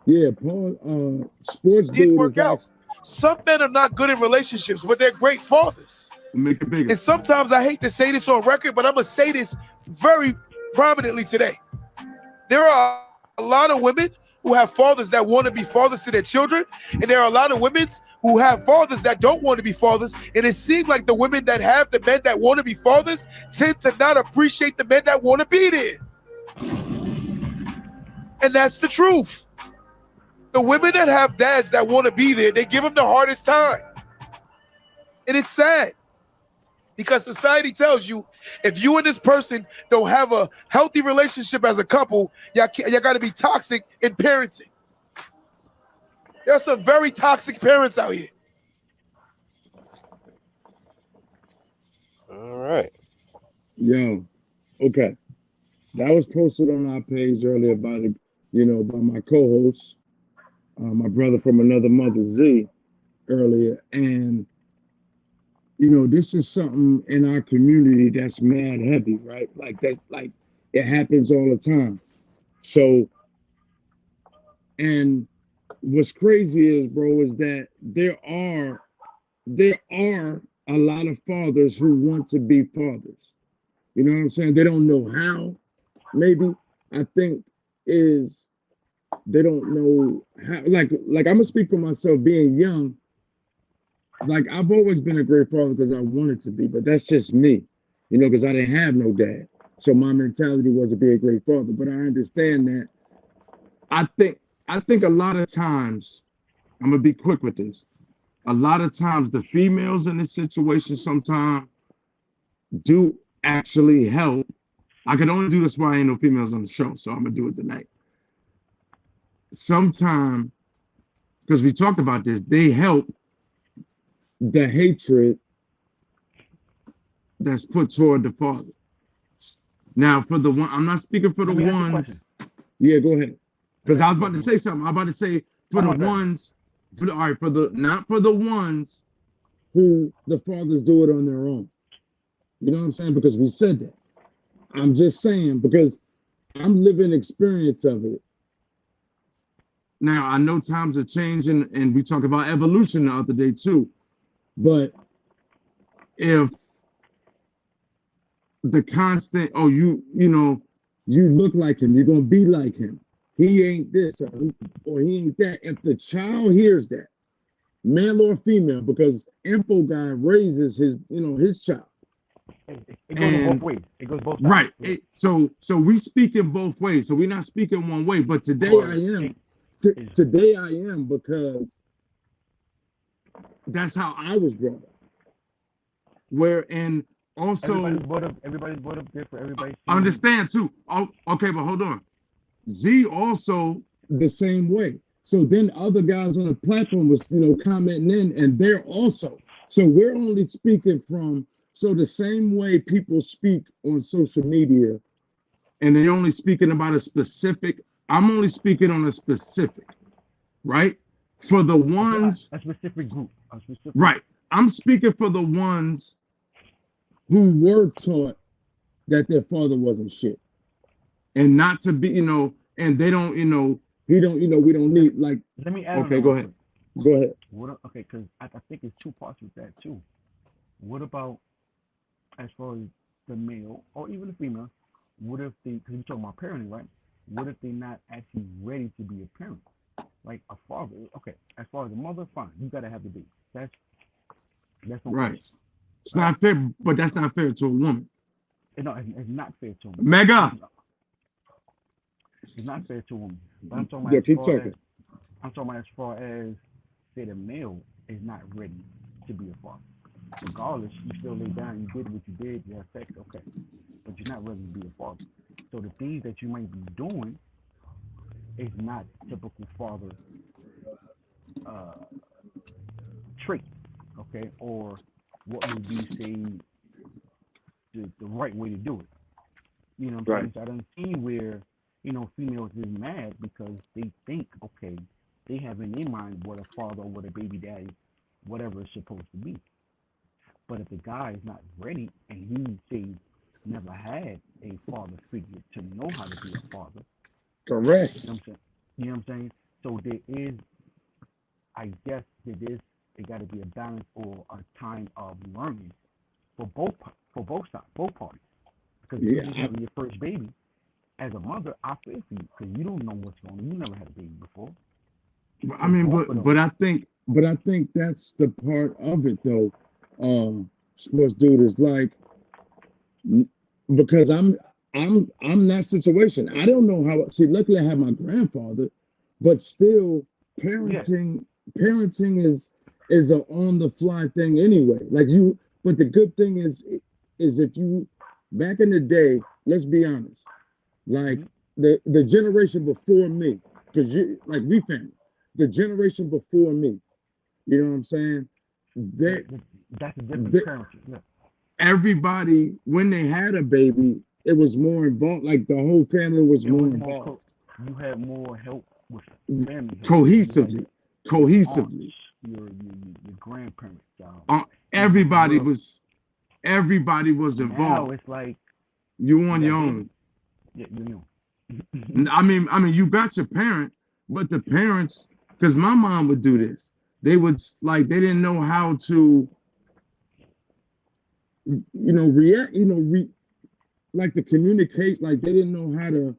yeah, Paul, sports dude work is out. actually, Some men are not good in relationships, but they're great fathers. make it bigger. And sometimes I hate to say this on record, but I'm gonna say this very prominently today. There are a lot of women who have fathers that want to be fathers to their children, and there are a lot of women who have fathers that don't want to be fathers. And it seems like the women that have the men that want to be fathers tend to not appreciate the men that want to be there. And that's the truth. The women that have dads that want to be there, they give them the hardest time. And it's sad. Because society tells you, if you and this person don't have a healthy relationship as a couple, y'all got to be toxic in parenting. There are some very toxic parents out here. All right. Yo, okay. That was posted on our page earlier by by my co-host, my brother from another mother, Z, earlier. And, this is something in our community that's mad heavy, right? Like, that's like, it happens all the time. So, and what's crazy is, bro, is that there are a lot of fathers who want to be fathers. You know what I'm saying? They don't know how. Maybe I think is they don't know how. Like I'm gonna speak for myself. Being young, like I've always been a great father because I wanted to be, but that's just me, because I didn't have no dad. So my mentality was to be a great father. But I understand that. I think a lot of times, I'm gonna be quick with this. A lot of times the females in this situation sometimes do actually help. I can only do this while ain't no females on the show, so I'm gonna do it tonight. Sometimes, because we talked about this, they help the hatred that's put toward the father. Now, for the one, I'm not speaking for the ones. Yeah, go ahead. Because I was about to say something. I'm about to say for the ones, not for the ones who the fathers do it on their own. You know what I'm saying? Because we said that. I'm just saying because I'm living experience of it. Now, I know times are changing, and we talked about evolution the other day too. But if the constant, you look like him, you're gonna be like him. He ain't this or he ain't that. If the child hears that, male or female, because info guy raises his child. It goes both ways. It goes both sides. Right. So we speak in both ways. So we're not speaking one way. But today I am. Today I am because that's how I was brought up. And also everybody's brought up different. Everybody understand too. Oh, okay, but hold on. Z also the same way. So then other guys on the platform was commenting in, and they're also. So we're only speaking from. So the same way people speak on social media, and they're only speaking about a specific, I'm only speaking on a specific, right? For the ones... A specific group. Right. I'm speaking for the ones who were taught that their father wasn't shit. And not to be, and they don't, we don't need, like... Let me add okay, go ahead. Go ahead. Okay, because I think it's two parts with that, too. What about... as far as the male or even the female, what if because we're talking about parenting, right? What if they're not actually ready to be a parent? Like a father, okay, as far as a mother, fine, you gotta have the baby. That's no right. question. It's not fair, but that's not fair to a woman. No, it's not fair to a woman. Mega! It's not fair to a woman. But I'm talking about as far as say the male is not ready to be a father. Regardless, you still lay down, you did what you did, you have sex, okay. But you're not ready to be a father. So the things that you might be doing is not typical father uh, trait, okay, or what would you say the right way to do it? You know what I'm Right. saying? So I don't see where, females is mad because they think, okay, they have in their mind what a father or what a baby daddy, whatever is supposed to be. But if the guy is not ready and he say never had a father figure to know how to be a father, you know Correct. what I'm saying? You know what I'm saying? So there is, I guess, it got to be a balance or a time of learning for both sides, both parties. Because if you Yeah. just having your first baby, as a mother, I feel for you because you don't know what's going on. You never had a baby before. I So mean, both of but them, I think that's the part of it though. Sports dude is like because I'm that situation. I don't know how. See, luckily I have my grandfather, but still, yeah, parenting is a on the fly thing anyway. Like you, but the good thing is if you back in the day, let's be honest, like mm-hmm. the generation before me, because you like we family, the generation before me, you know what I'm saying? Yeah, They, that's a different they parenting. Yeah, everybody when they had a baby, it was more involved. Like the whole family was it more was more involved, you had more help with family help. You had cohesively, your aunts, cohesively. your grandparents, Uh, uncles and everybody brothers. was everybody was Now involved. it's like You you on got a your baby. own. Yeah, you know. I mean, you got your parent, but the parents, because my mom would do this. They would like they didn't know how to, react. Like to communicate. Like they didn't know how to.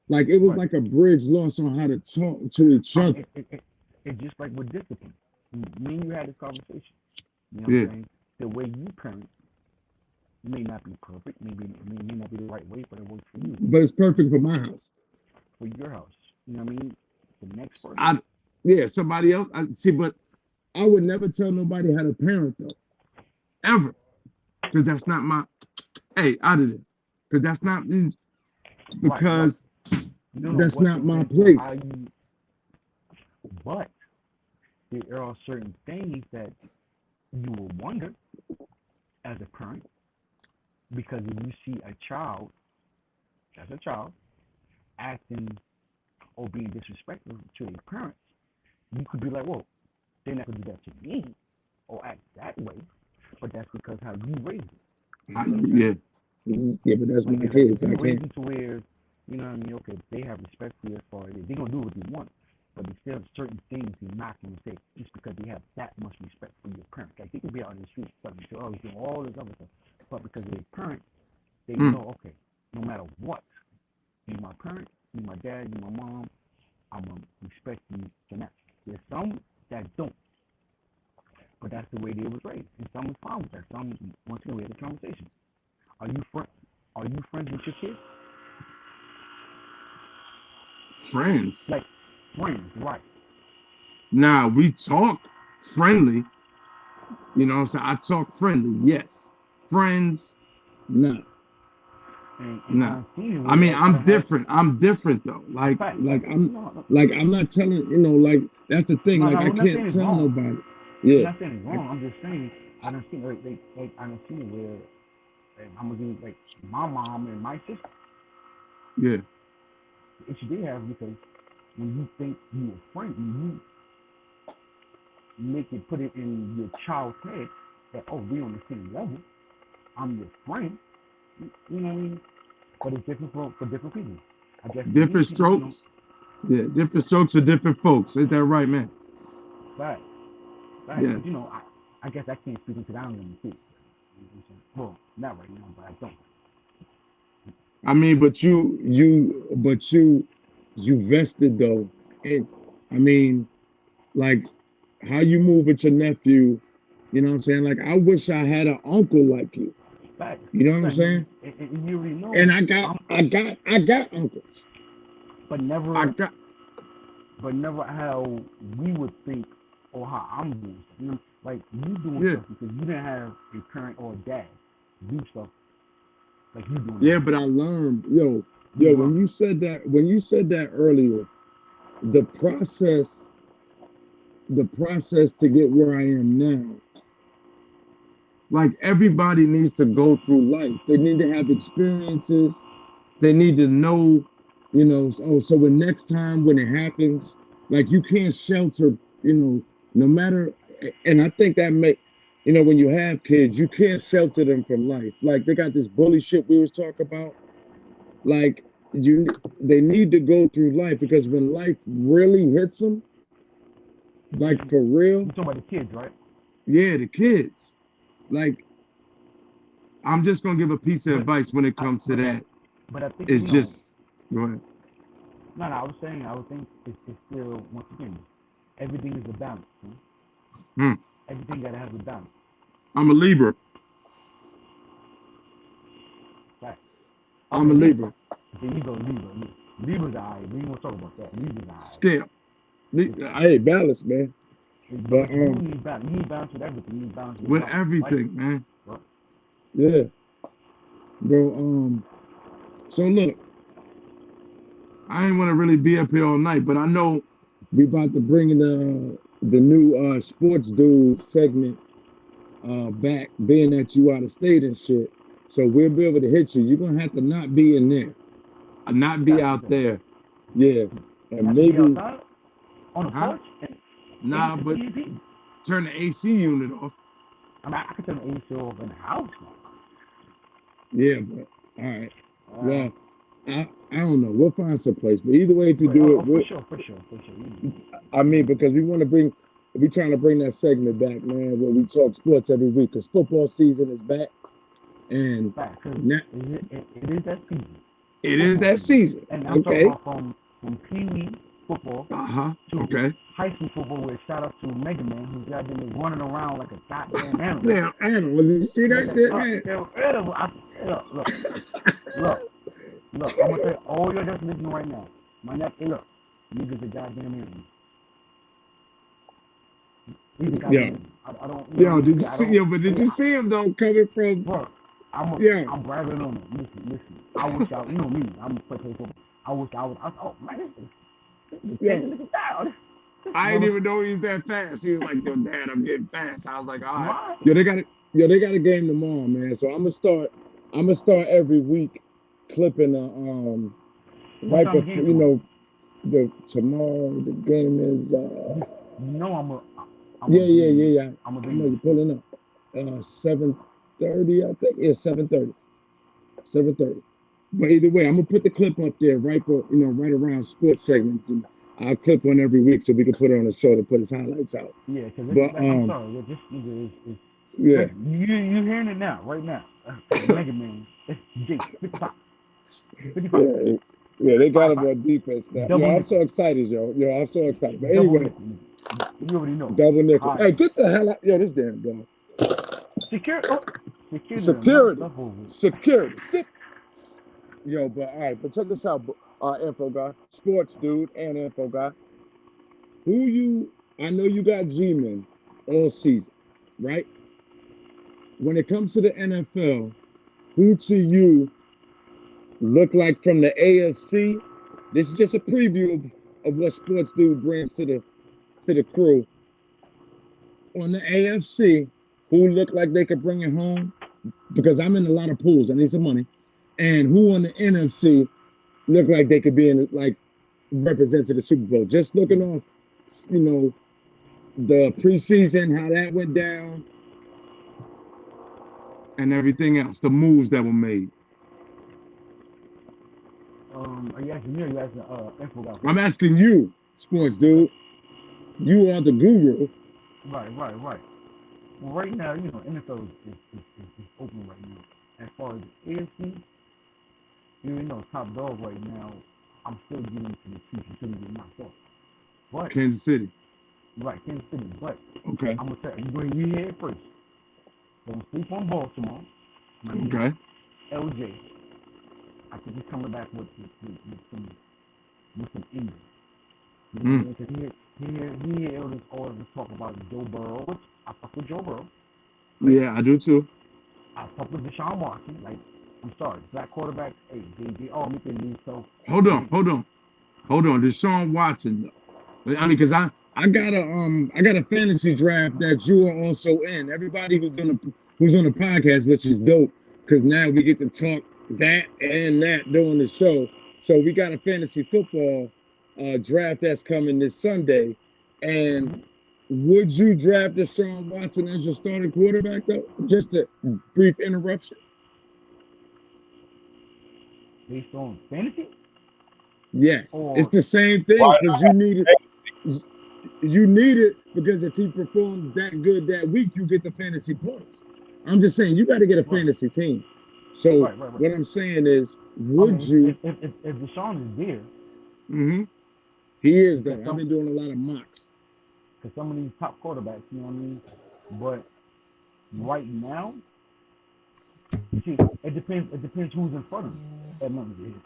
Like it was Right. like a bridge lost on how to talk to each other. It's just like with discipline. Me and you had this conversation. You know what Yeah, I'm saying? The way you parent may not be perfect. Maybe it may not be the right way, but it works for you, but it's perfect for my house. for your house. You know what I mean? The next person. I, yeah, somebody else. I see, but I would never tell nobody how to parent though, ever, because that's not my. Hey, out of there, because that's not Right, right. because You don't know that's what not they my went through, how place. you. But there are certain things that you will wonder as a parent because if you see a child as a child acting or being disrespectful to their parents, you could be like, "Whoa, they're not gonna do that to me or act that way." But that's because how you raised it. You see what I'm saying? Yeah, yeah, but that's Like my if kids. you I raise can't. them to where, you know what I mean, okay, they have respect for you as far as they're gonna do what they want. But there's still certain things you're not gonna say just because they have that much respect for your parents. Like they could be out in the streets telling you, oh, he's doing all this other stuff. But because they're parents, they Mm. know, okay, no matter what, you my parent, you my dad, you my mom, I'm gonna respect you to that. There's some that don't, but that's the way they was raised. And some is fine with that. Some once again we had a conversation. Are you friends? Are you friends with your kids? Friends. Like friends, right? Now we talk friendly. You know what I'm saying? I talk friendly, yes. Friends, no, And I no. don't see I where mean, like I don't have I'm different though. Like, facts, like facts. I'm, No, no, like I'm not telling. Like that's the thing. no, Like no. I I'm not can't saying it's tell wrong. nobody. I'm Yeah, not saying it's I, wrong. I'm just saying I don't see like I don't see where like, I'm gonna do like my mom and my sister. yeah. The issue they have because when you think you a friend, when you make it put it in your child's head that oh we on the same level, I'm your friend. You know what I mean? But it's different for different people. I guess for me, Different people, strokes. Yeah, different strokes for different folks. Is that right, man? right, right. Yeah. But I guess I can't speak into that on the kids. Well, not right now, but I don't. I mean, but you vested though, and I mean, like how you move with your nephew. You know what I'm saying? Like I wish I had an uncle like you. Facts. You know what I'm Right. saying? And you already know And I got uncles. but I never got but never how we would think or how I'm doing stuff. Like you doing yeah, stuff because you didn't have a parent or a dad do stuff like you doing yeah. now. But I learned, yo, You when learn. you said that earlier, the process to get where I am now, like everybody needs to go through life. They need to have experiences. They need to know, so when next time when it happens, like you can't shelter, no matter, and I think that when you have kids, you can't shelter them from life. Like they got this bully shit we was talking about. Like they need to go through life because when life really hits them, like for real. You talking about the kids, right? Yeah, the kids. Like, I'm just gonna give a piece of advice when it comes to that. But I think it's just go ahead. No, I would think it's still, once again, everything is a balance. Everything gotta have a balance. I'm a Libra. Right. I'm a Libra. There you go, Libra. Libra's alright. We ain't gonna talk about that. Libra's alright. Scale. Hey, balance, man. But you need balance. You need balance with everything. You need balance with everything, man. Right. Yeah. Bro, so look, I ain't want to really be up here all night, but I know we about to bring in the new sports dude segment back, being that you out of state and shit. So we'll be able to hit you. You're gonna have to not be in there, not be out there. Yeah, and maybe on the porch. Nah, but turn the AC unit off. I mean, I can turn the AC off in the house. Yeah, but all right. Well, I don't know. We'll find some place. But either way, if you do it, for sure. I mean, because we're trying to bring that segment back, man, where we talk sports every week. Because football season is back, and it is that season. It is that season. And I'm talking about from Pee Wee football to high school football, where shout out to Mega Man, who's got been running around like a goddamn animal. Damn animal. Did you see that shit, man? Look, I'm gonna tell all y'all just listening right now. My neck, look, niggas a goddamn animal. I don't. Did you see him though coming from? Bro, I'm bragging on him. Listen. I wish I, me. I'm play football. I wish I was. Oh man, this I didn't even know he was that fast. He was like, "Yo, Dad, I'm getting fast." I was like, "All right." Yo, they got a game tomorrow, man. So I'm gonna start every week clipping right before tomorrow the game is I'm yeah. I know you're pulling up. 7:30, I think. Yeah, 7:30. 7:30. But either way, I'm gonna put the clip up there right around sports segments, and I'll clip one every week so we can put it on the show to put his highlights out. Yeah, because I'm sorry, this nigga is yeah. You hearing it now, right now. Mega Man, it's Jake, 55. Yeah, they got him on defense now. Yo, I'm so excited, yo. I'm so excited. But anyway, you already know. Double nickel. Right. Hey, get the hell out. Yo, this damn guy. Security. Sit. Yo, but all right, but check this out, info guy, sports dude, and info guy. I know you got G-men all season, right? When it comes to the NFL, who to you look like from the AFC? This is just a preview of what sports dude brings to the crew. On the AFC, who look like they could bring it home? Because I'm in a lot of pools, I need some money. And who on the NFC look like they could be represent the Super Bowl? Just looking off, the preseason, how that went down, and everything else, the moves that were made. Are you asking me or are you asking info guy? I'm asking you, sports dude. You are the guru. Right. Well, right now, NFL is open right now. As far as the AFC, top dog right now, I'm still getting into the Chiefs until they get knocked off. But Kansas City. Right, Kansas City. But okay, I'm gonna tell you hear it first. Don't sleep on Baltimore. Okay. LJ. I think he's coming back with some injury. Because he heard all this talk about Joe Burrow, which I fuck with Joe Burrow. Yeah, I do too. I fuck with Deshaun Watson. I'm sorry, black quarterbacks. Hey, they all make their league. So hold on. Hold on, Deshaun Watson though. I mean, because I got a fantasy draft that you are also in. Everybody who's on the podcast, which is dope, because now we get to talk that and that during the show. So we got a fantasy football draft that's coming this Sunday. And would you draft Deshaun Watson as your starting quarterback though? Just a brief interruption. Based on fantasy? Yes, Or it's the same thing because you need it. You need it because if he performs that good that week, you get the fantasy points. I'm just saying you got to get a fantasy team. So what I'm saying is, would you? If Deshaun is there, he is though. I've been doing a lot of mocks. Because some of these top quarterbacks, you know what I mean. But right now, see, it depends. It depends who's in front of him.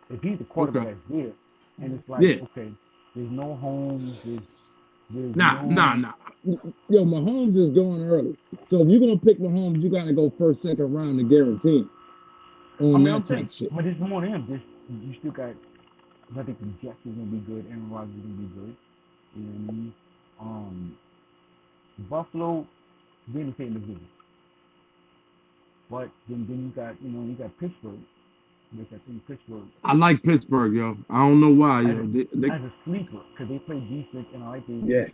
If he's the quarterback that's there, and it's like, okay, there's no Holmes, there's nah. Yo, Mahomes is going early. So if you're gonna pick Mahomes, you gotta go first, second round to guarantee. I'm saying, shit. But there's more to him. You still got. I think the Jets is gonna be good. Aaron Rodgers is gonna be good. You know what I mean? Buffalo didn't say in the division. But then you got Pittsburgh. Which I think Pittsburgh. I like Pittsburgh, yo. I don't know why, yo. As a sleeper, because they play defense, and I like it. Yeah.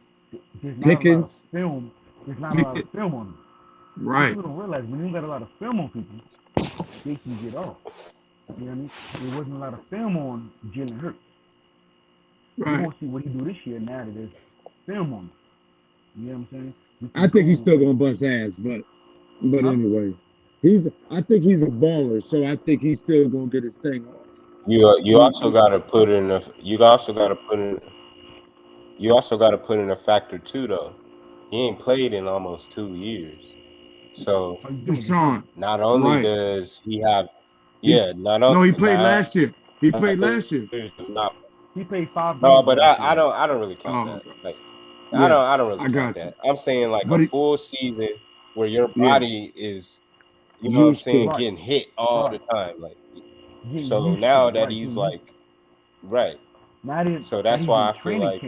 There's not a lot of film. There's not a lot of film on them. Right. People don't realize when you got a lot of film on people, they can get off. You know what I mean? There wasn't a lot of film on Jalen Hurts. Right. You won't see what he do this year now that there's film on him. You know what I'm saying? I think he's still gonna bust ass, but anyway, I think he's a baller, so I think he's still gonna get his thing off. You also got to put in a factor too, though. He ain't played in almost 2 years, so Deshaun. Not only does he have, he played last year. He played last year. He played 5 games. No, but I don't really count that. Like, I don't really count that. I'm saying like a full season where your body is, you know what I'm saying, getting hit all the time. Like, so now that he's like, so that's why I feel like,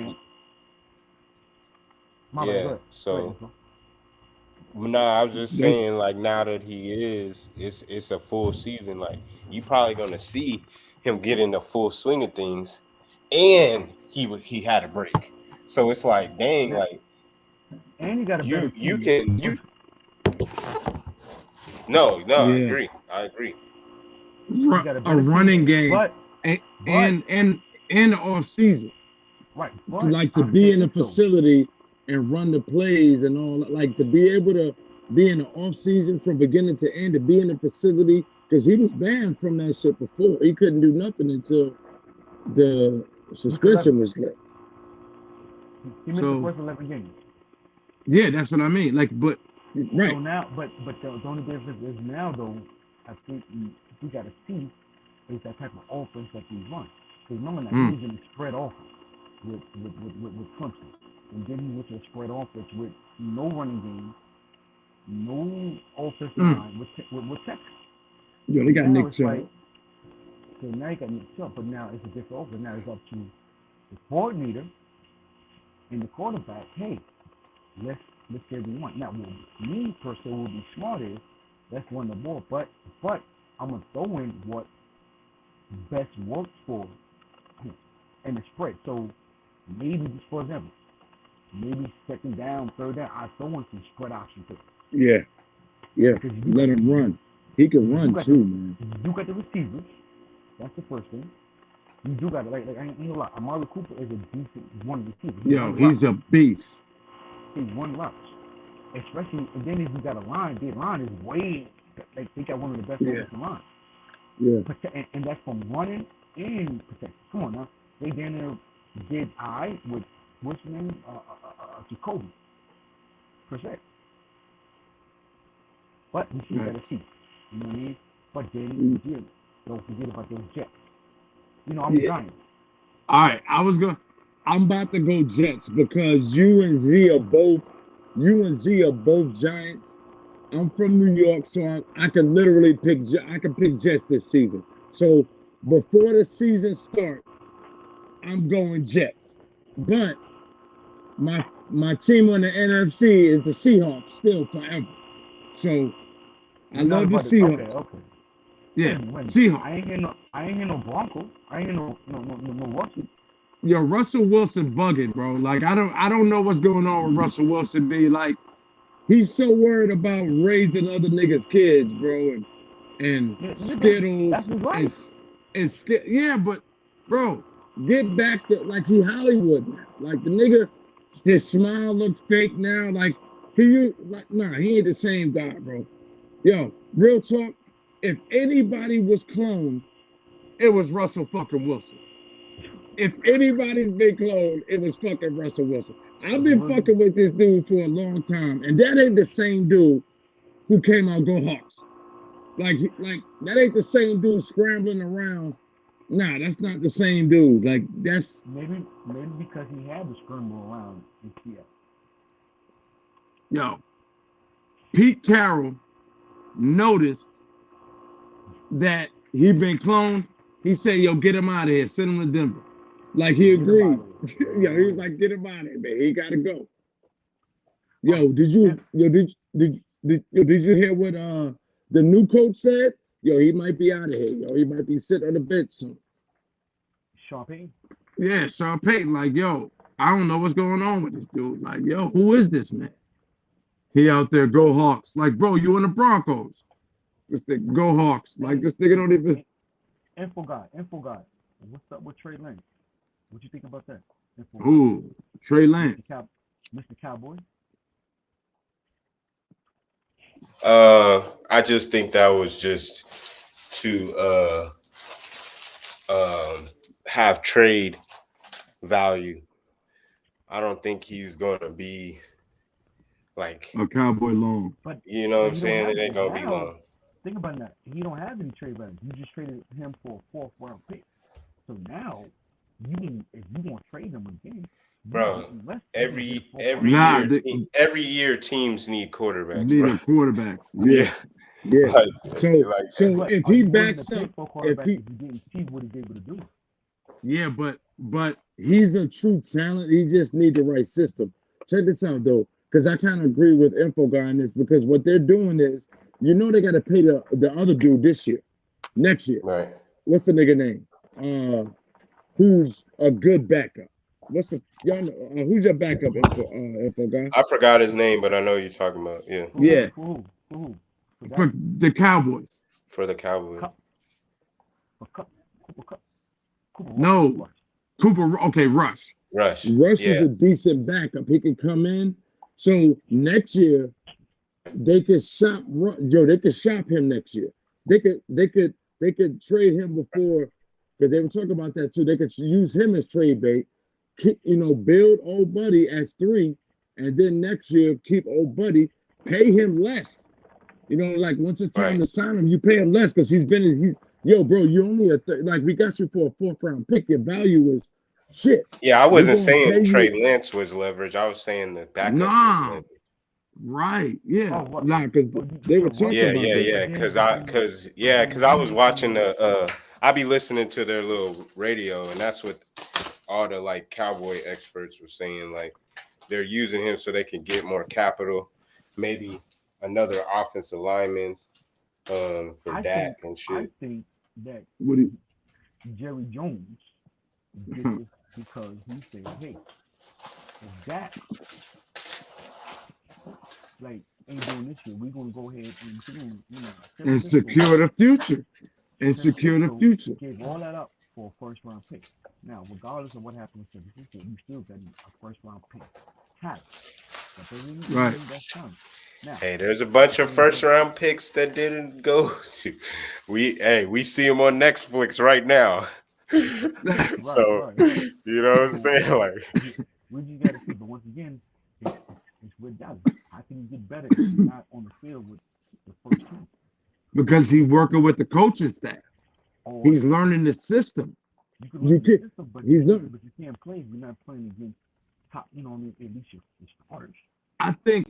I was just saying, like, now that he is, it's a full season. Like, you probably gonna see him get in the full swing of things, and he had a break. So it's like, dang, like, and you got I agree. A running game, and the off season, right? Like to be in the facility and run the plays and all, like to be able to be in the off season from beginning to end, to be in the facility, because he was banned from that shit before. He couldn't do nothing until the suspension was lifted. He missed the first 11 games. Yeah, that's what I mean. Like, but right. So now, but the only difference is now, though, I think we got to see is that type of offense that he runs. Because remember that he was in a spread offense with Clemson, and then he went to a spread offense with no running game, no offensive line with Texas. Yeah, they got Nick Chubb. So now you got Nick Chubb, but now it's a different offense. Now it's up to the coordinator and the quarterback. Hey, let's get what we want. Now, what me per se will be smart is let's run the ball, but I'm gonna throw in what best works for him and the spread. So maybe, just for example, maybe second down, third down, I throw in some spread options. Yeah. Let him run. He can run too, man. You got the receivers. That's the first thing. You do got it. Like I ain't gonna lie. Amari Cooper is a decent one receiver. He's a beast. He run routes, especially. And then if you got a line, their line is way. Like they got one of the best offensive lines. Yeah. And that's from running and protection. Come on now. They down there did with what's his name? Jacoby. Per se. But we still gotta see. You know what I mean? But then don't forget about those Jets. You know, I'm Giants. All right, I'm about to go Jets because you and Z are both Giants. I'm from New York, so I can literally pick Jets this season. So before the season starts, I'm going Jets. But my team on the NFC is the Seahawks still forever. So I love the Seahawks. Okay. Yeah, Wait. Seahawks. I ain't hear no Broncos. I ain't hear no Russell. Yo, Russell Wilson bugging, bro. Like I don't know what's going on with Russell Wilson. Be like, he's so worried about raising other niggas' kids, bro, and Skittles yeah, but bro, get back to like he Hollywood now. Like the nigga, his smile looks fake now. Like he ain't the same guy, bro. Yo, real talk. If anybody was cloned, it was Russell fucking Wilson. If anybody's been cloned, it was fucking Russell Wilson. I've been fucking with this dude for a long time, and that ain't the same dude who came out Go Hawks. Like that ain't the same dude scrambling around. Nah, that's not the same dude. Like that's maybe because he had to scramble around in Seattle. Yo, Pete Carroll noticed that he'd been cloned. He said, "Yo, get him out of here. Send him to Denver." Like he agreed. Yo, he was like, "Get him out of here, man. He gotta go." Yo, did you hear what the new coach said? Yo, he might be out of here. Yo, he might be sitting on the bench soon. Sean Payton? Yeah, Sean Payton. Like, yo, I don't know what's going on with this dude. Like, yo, who is this man? He out there, go Hawks. Like, bro, you in the Broncos. This nigga, go Hawks. Like, this nigga don't even. Info guy. What's up with Trey Lance? What you think about that? Ooh, Trey Lance. Mr. Cowboy. I just think that was just to have trade value. I don't think he's gonna be like a Cowboy long. But you know what I'm saying? It ain't gonna be long. Think about that. He don't have any trade value. You just traded him for a 4th round pick. So now if you want to trade him again, bro, every year teams need quarterbacks. Need a quarterback. Yeah. Yeah. So if he backs up, if he didn't see what he's able to do. Yeah, but he's a true talent. He just need the right system. Check this out though, because I kind of agree with Info Guy on this, because what they're doing is, they got to pay the other dude next year. Right. What's the nigga name? Who's a good backup? Who's your backup, Info Guy? I forgot his name, but I know you're talking about. Yeah. Yeah. Who? For the Cowboys. For the Cowboys. No. Cooper. Okay, Rush. Rush is a decent backup. He can come in. So next year, they could shop. They could shop him next year. They could trade him before, because they were talking about that too. They could use him as trade bait. Build old buddy as 3, and then next year keep old buddy, pay him less. Like once it's time to sign him, you pay him less because bro, you only we got you for a 4th round pick. Your value is shit. Yeah, I wasn't saying Trey Lance was leverage. I was saying the backup. Nah, right? Yeah, because they were talking about that. Because I was watching I be listening to their little radio, and that's what all the Cowboy experts were saying. Like they're using him so they can get more capital, maybe another offensive lineman for Dak and shit. I think that Jerry Jones did this because he said, "Hey, if Dak ain't doing this year, we're gonna go ahead and secure the future." Gave all that up for a 1st round pick. Now, regardless of what happens to the future, you still got a 1st round pick. Right. That's fine. Now, hey, there's a bunch of 1st round picks that didn't go to. We see them on Netflix right now. So you know what I'm saying? We just got to see. But once again, it's with Dallas. I think he get better if he's not on the field with the first team. Because he's working with the coaching staff. He's learning the system. You can't play if you're not playing against top. At least your starters. I think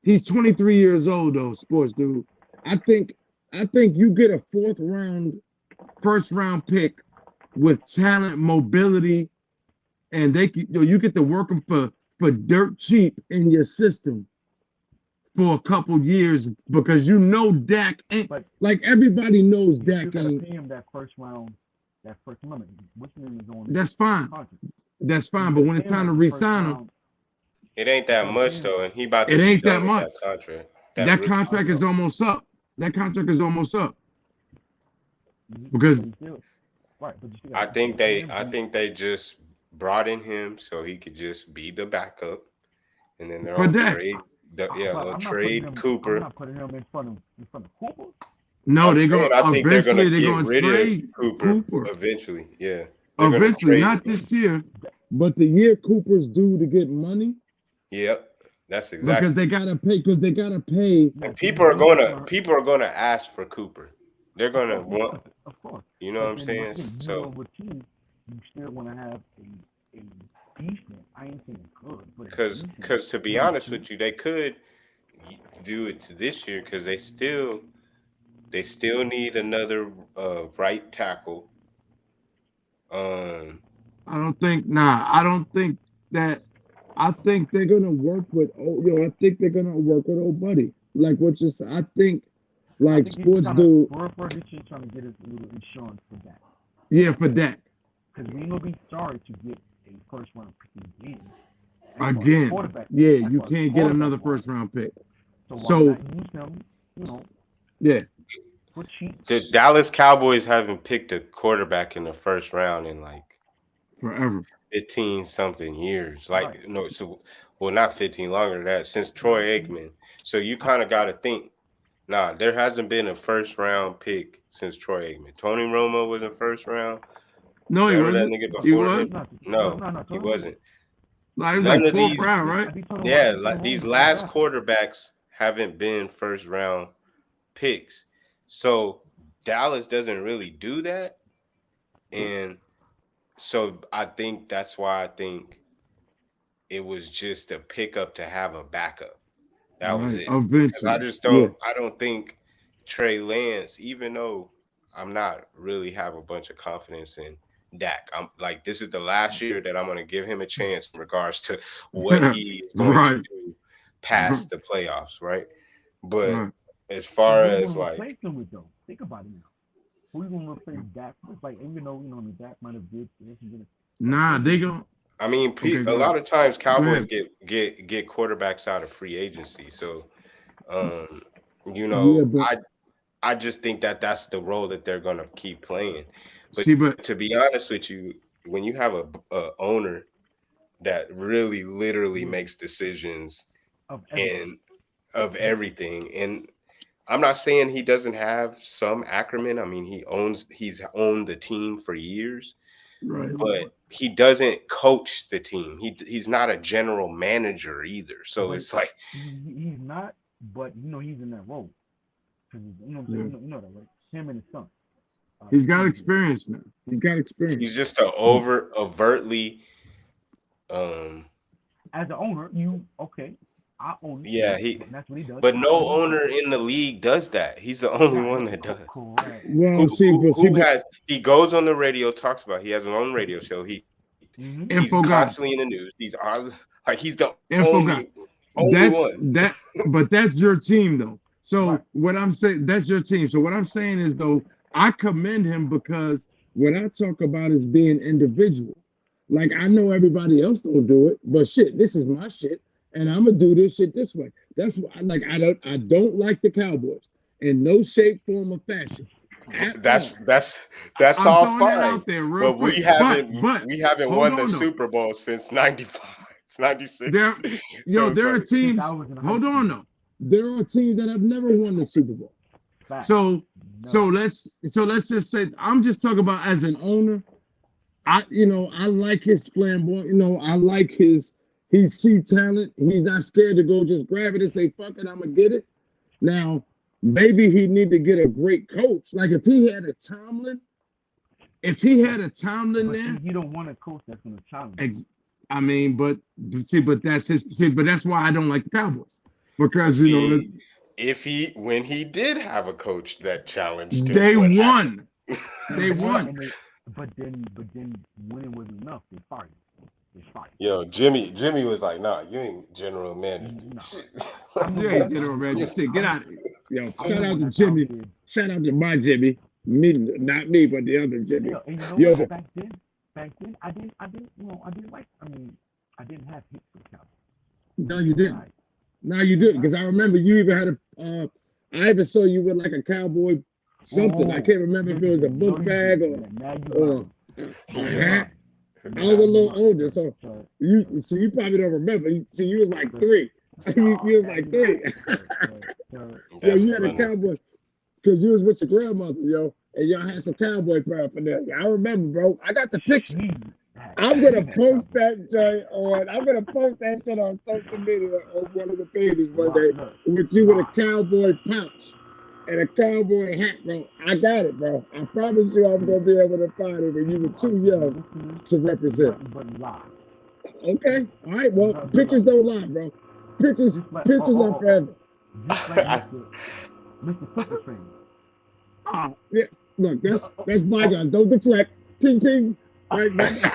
he's 23 years old though, sports dude. I think you get a 1st round pick with talent, mobility, and you get to work them for dirt cheap in your system for a couple years because you know Dak ain't like everybody knows Dak ain't. Pay him that first round. Which name is on? That's fine. That's fine. But when it's time to re-sign him, it ain't that much though, and he about to it be ain't done that much. That contract. That contract is almost up. That contract is almost up. Because I think they just brought in him so he could just be the backup, and then they'll trade. They'll trade Cooper. I'm not putting him in front of Cooper. No, they're going. I think they're going to get rid trade of Cooper eventually. Yeah, eventually, not this year, but the year Cooper's due to get money. Yep, that's exactly because they gotta pay. Because they gotta pay. And people are gonna ask for Cooper. They're gonna want. Of course. You know what I'm saying? So you still want to have a decent. I ain't saying good, but because to be honest with you, they could do it this year because they still need another right tackle. I don't think that. I think they're gonna work with. I think they're gonna work with old buddy. Like what you said. I think sports do. He's just trying to get his little insurance for that. Yeah, for that. Because we will be sorry to get a first round pick again. Yeah, you can't get another first round pick. So use them, yeah. The Dallas Cowboys haven't picked a quarterback in the first round in like forever. 15 something years. Not 15, longer than that, since Troy Aikman. So you kind of got to think, there hasn't been a first round pick since Troy Aikman. Tony Romo was in first round. No, he wasn't. That nigga before him? No, he wasn't. None of these, round, right? Yeah, these last quarterbacks haven't been first round picks. So Dallas doesn't really do that. And so I think that's why I think it was just a pickup to have a backup. That was it. Eventually. I don't think Trey Lance, even though I'm not really have a bunch of confidence in Dak. I'm like, this is the last year that I'm going to give him a chance in regards to what he is going to do past the playoffs, right? But as far as like, think about it now. Who you going to replace Dak with? Like, even though the Dak might have did this. They going. I mean, a lot of times Cowboys get quarterbacks out of free agency. So, I just think that's the role that they're going to keep playing. But to be honest with you, when you have a owner that really literally makes decisions of everything, and I'm not saying he doesn't have some acumen. I mean, he's owned the team for years, right? But he doesn't coach the team. He's not a general manager either. So it's like he's not, but he's in that role. You know what I'm saying? You know that, right? Him and his son. He's got experience now. He's just overtly. As an owner, I own it. Yeah, that's what he does. But no owner in the league does that. He's the only one that does. Correct. Well, he goes on the radio, talks about. He has his own radio show. He's constantly in the news. He's the only one. But that's your team though. So what I'm saying, that's your team. So what I'm saying is though, I commend him because what I talk about is being individual. Like I know everybody else don't do it, but shit, this is my shit, and I'm gonna do this shit this way. That's why I don't like the Cowboys in no shape, form, or fashion. That's all fine. But we haven't won the Super Bowl since '95. It's '96. There are teams. Hold on though. There are teams that have never won the Super Bowl. So let's just say I'm just talking about as an owner. I like his flamboyant. I like he sees talent. He's not scared to go just grab it and say fuck it, I'm gonna get it. Now maybe he need to get a great coach. Like if he had a Tomlin there, you don't want a coach that's gonna challenge. I mean, but that's why I don't like the Cowboys. Because when he did have a coach that challenged him, they won. They won. But then when it was enough, they fired. Yo, Jimmy was like, nah, you ain't general manager. Nah. Shit. You ain't general manager. Shit, get out of here. Yo, shout out to Jimmy. Shout out to my Jimmy. Me, not me, but the other Jimmy. And you know Yo, what? Back then, I didn't like. I didn't have hits for the Cowboys. No, you didn't. No, you didn't. Because I remember you even had a. I even saw you with like a cowboy something. I can't remember if it was a book bag or a hat. I was a little older, so you probably don't remember. You was like 3. you was like 3. Yo, you had a cowboy because you was with your grandmother, yo, and y'all had some cowboy paraphernalia. I remember, bro. I got the picture. I'm gonna post that joint on. I'm gonna post that shit on social media on one of the pages one day with you with a cowboy pouch and a cowboy hat, bro. I got it, bro. I promise you, I'm gonna be able to find it when you were too young to represent. Okay, all right. Well, pictures don't lie, bro. Pictures are forever. Mr. Clipper fan. Yeah. Look, that's bygone. Don't deflect. Ping, ping. Right. Mr.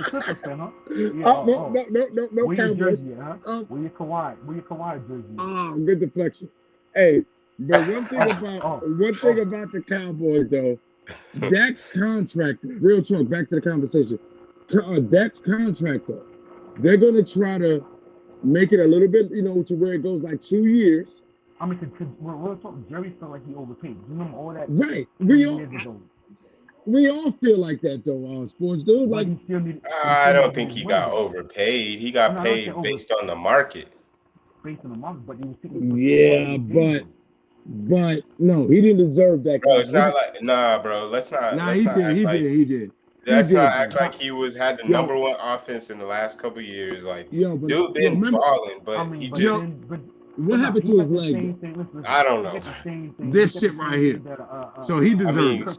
Clipper fan, huh? No. Where your Cowboys. jersey, huh? Where your Kawhi jersey? Oh, good deflection. Hey, but one thing about the Cowboys though, Dak's contract. Real talk. Back to the conversation. Dak's contract though, they're gonna try to make it a little bit, to where it goes like 2 years. I mean, because we're talking, Jerry felt like he overpaid. You remember all that? Right. We all feel like that though, sports dude. Like, I don't think he got overpaid. He got paid based on the market. Based on the market, but he was but no, he didn't deserve that. Bro, it's not like bro. Let's not. He did. Let's not act like he had the number 1 offense in the last couple of years. Like, dude been balling, but he just. What happened to his leg? I don't know. This shit right here. So he deserves.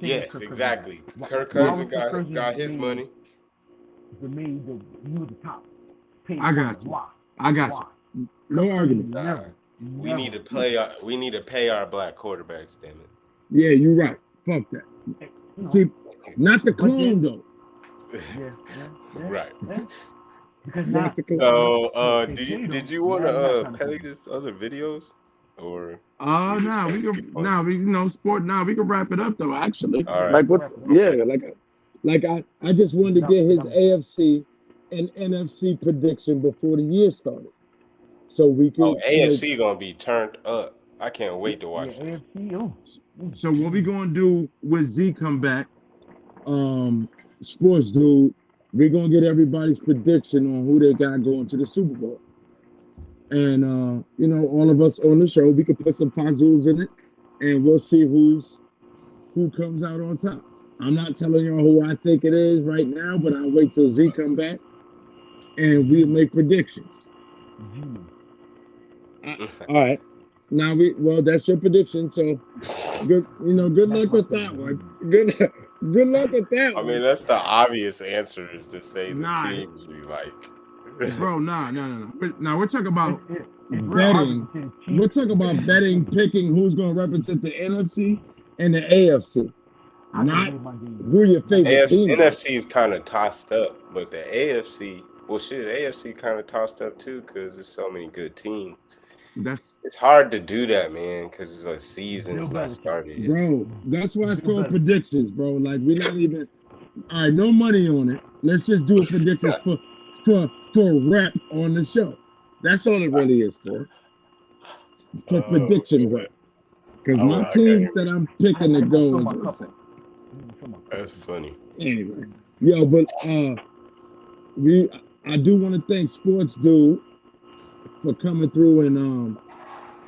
Yes, exactly. Kirk Cousins got his money. You were the top. I got you. No argument. We need to pay our black quarterbacks, damn it. Yeah, you're right. Fuck that. See, not the clone though. Right. So, did you want to play this other videos or? We can wrap it up though. Actually, all right. I just wanted to get his AFC and NFC prediction before the year started, so we could. AFC gonna be turned up. I can't wait to watch it. So what we gonna do with Z come back, sports dude? We're gonna get everybody's prediction on who they got going to the Super Bowl. And all of us on the show, we could put some puzzles in it, and we'll see who comes out on top. I'm not telling y'all who I think it is right now, but I'll wait till Z come back, and we'll make predictions. All right. Now that's your prediction. So good luck with that one. Good luck with that one. I mean, that's the obvious answer is to say the teams we like. Bro, no. Now we're talking about betting. We're talking about betting, picking who's going to represent the NFC and the AFC. Not who your favorite team is. NFC is kind of tossed up, but the AFC, the AFC kind of tossed up too because there's so many good teams. It's hard to do that, man, because the season's not started yet. Bro, that's why it's called predictions, bro. Like, we're not even, all right, no money on it. Let's just do predictions for rep on the show. That's all it really is for. For prediction rep. Because my team that I'm picking to go is insane. That's funny. Anyway, but I do want to thank Sports Dude for coming through and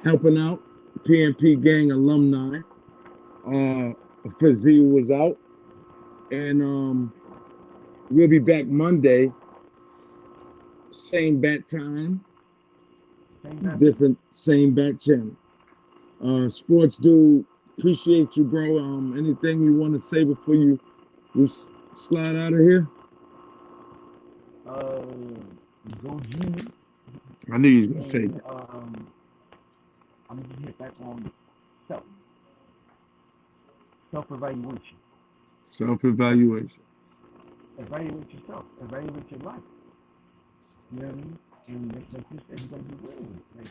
helping out PMP Gang alumni. For Z was out, and we'll be back Monday, same bat time, different same bat channel. Sports Dude, appreciate you, bro. Anything you want to say before you slide out of here? Go Junior. I knew you was gonna say that. I'm gonna hit back on self. self-evaluation. Self-evaluation. Evaluate yourself. Evaluate your life. You know what I mean? And like you said, you gotta be real with it. Like,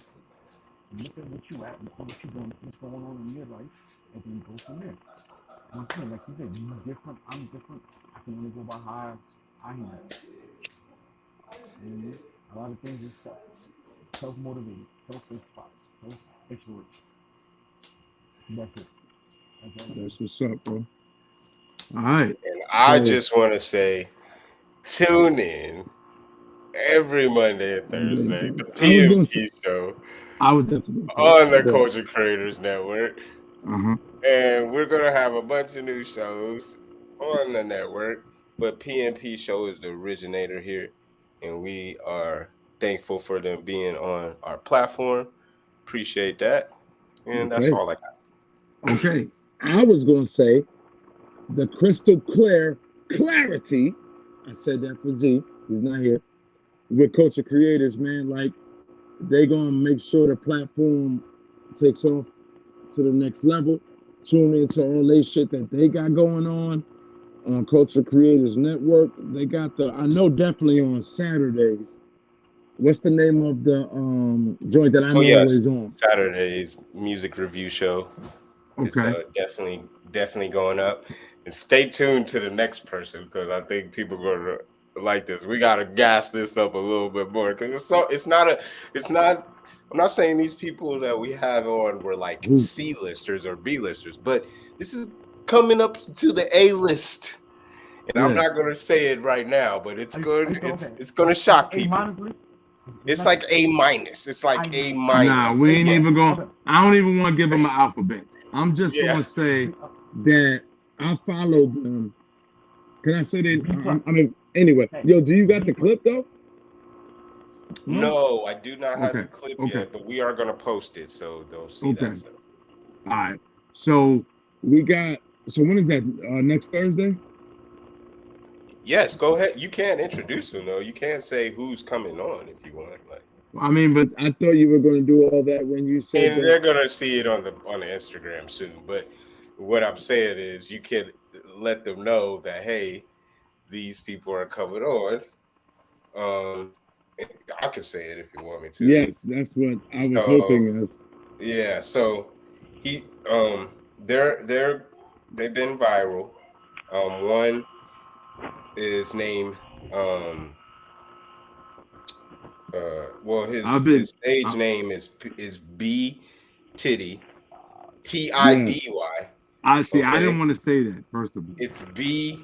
look at what you at, look at what you doing, what's going on in your life, and then go from there. Once again, like you said, you're different, I'm different. I can only go by how I am. A lot of things is self-motivated, self-inspired, self-exploration. That's it. That's what's up, bro. All right. And I just want to say, tune in every Monday and Thursday, the Pmp Show on the Culture Creators Network. And we're going to have a bunch of new shows on the network, but Pmp Show is the originator here, and we are thankful for them being on our platform. Appreciate that. And that's all I got. Okay. I was going to say the crystal clear clarity. I said that for Z. He's not here. With Culture Creators, man, like, they going to make sure the platform takes off to the next level. Tune into all they shit that they got going on Culture Creators Network. They got I know definitely on Saturdays. What's the name of the joint that I'm always on? Saturday's music review show. Okay. It's definitely going up. And stay tuned to the next person, because I think people are going to like this. We got to gas this up a little bit more, because I'm not saying these people that we have on were like C-listers or B-listers, but this is coming up to the A-list. And I'm not going to say it right now, but it's good. It's going to shock people. It's like A minus. It's like A minus. Nah, we ain't even going. I don't even want to give them an alphabet. I'm just going to say that I follow them. Can I say that? I mean, anyway. Yo, do you got the clip, though? No, I do not have the clip yet, but we are going to post it, so they'll see that. So. All right. So we got. So when is that? Next Thursday? Yes, go ahead. You can introduce them, though. You can't say who's coming on if you want. Like, I mean, but I thought you were going to do all that when you said. And they're going to see it on the Instagram soon. But what I'm saying is, you can let them know that, hey, these people are coming on. I can say it if you want me to. Yes, that's what I was hoping as. Yeah, so they've been viral. One is named his stage name is B Tiddy, Tiddy. I see. Okay? I didn't want to say that, first of all. It's B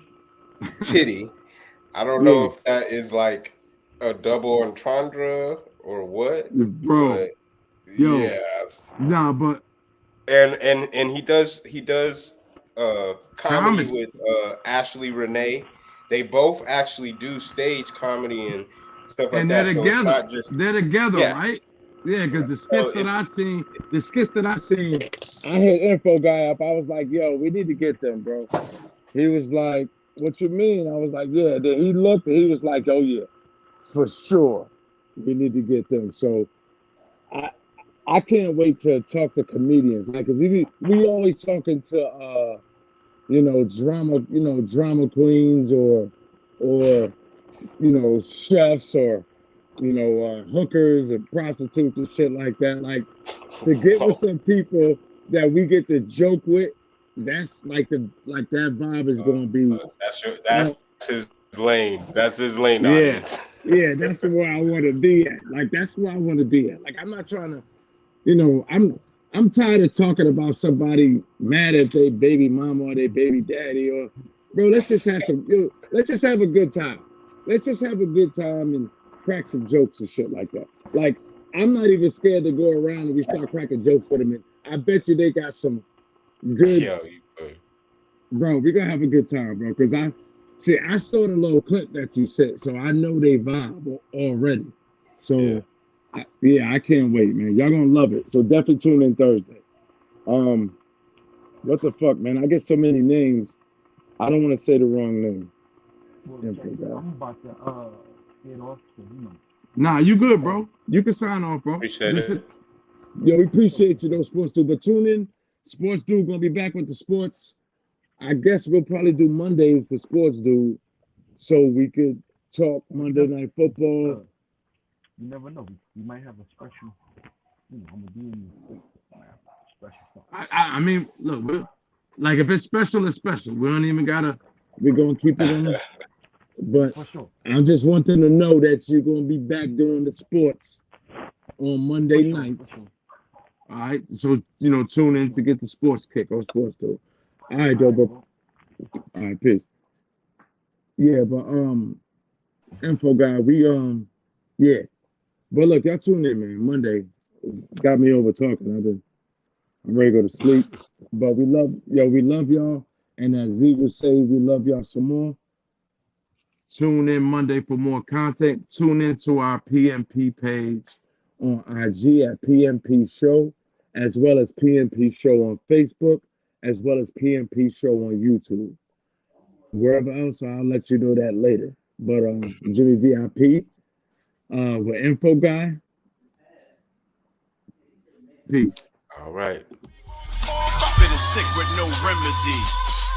Tiddy. I don't know if that is like a double entendre or what, bro. But and he does comedy with Ashley Renee. They both actually do stage comedy and stuff like that. They're together. They're together, right? Yeah, because the skits that I seen, I hit info guy up. I was like, yo, we need to get them, bro. He was like, what you mean? I was like, yeah. Then he looked and he was like, oh yeah, for sure. We need to get them. So I can't wait to talk to comedians. Like, if we always talking to drama queens or chefs or hookers and prostitutes and shit like that. Like, to get with some people that we get to joke with, that's that vibe is gonna be. That's his lane. That's his lane. Audience. Yeah, that's where I want to be at. Like, that's where I want to be at. Like, I'm not trying to, I'm tired of talking about somebody mad at their baby mama or their baby daddy, or bro, let's just have a good time. Let's just have a good time and crack some jokes and shit like that. Like, I'm not even scared to go around and we start cracking jokes for them. And I bet you they got some good. Bro, we're gonna have a good time, bro. Because I saw the little clip that you said, so I know they vibe already. So I can't wait, man. Y'all gonna love it. So definitely tune in Thursday. What the fuck, man? I get so many names. I don't want to say the wrong name. I'm about to get off. Nah, you good, bro. You can sign off, bro. Appreciate it. Yo, we appreciate you, though, Sports Dude. But tune in. Sports Dude gonna be back with the sports I guess we'll probably do Mondays for sports, dude, so we could talk Monday Night Football. You never know. We might have a special. I'm gonna be in the special something. I mean, look, like if it's special, it's special. We don't even gotta. We're gonna keep it on. But For sure. I just want them to know that you're gonna be back doing the sports on Monday nights. All right, so tune in to get the sports kick on Sports Talk. All right, though, but all right, peace. Yeah, but info guy, yeah. But look, y'all tune in, man. Monday got me over talking. I'm ready to go to sleep. But we love y'all. And as Z would say, we love y'all some more. Tune in Monday for more content. Tune in to our PMP page on IG at Pmp Show, as well as Pmp Show on Facebook, as well as Pmp Show on YouTube. Wherever else, I'll let you know that later. But Jimmy VIP, with Info Guy. Peace. All right. Spitting sick with no remedy.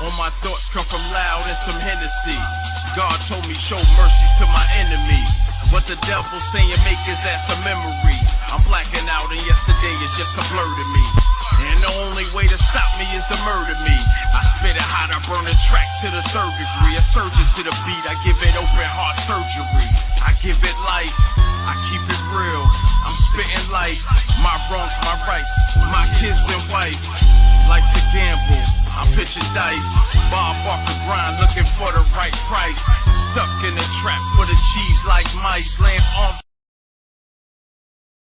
All my thoughts come from loud and some Hennessy. God told me show mercy to my enemy. What the devil saying make his ass a memory. I'm blacking out and yesterday is just a blur to me. And the only way to stop me is to murder me. I spit it hot, I burn a track to the 3rd degree. A surgeon to the beat, I give it open heart surgery. I give it life, I keep it real. I'm spitting life, my wrongs, my rights, my kids and wife. Life's a gamble, I'm pitching dice. Bob off the grind, looking for the right price. Stuck in the trap for the cheese like mice. Lands on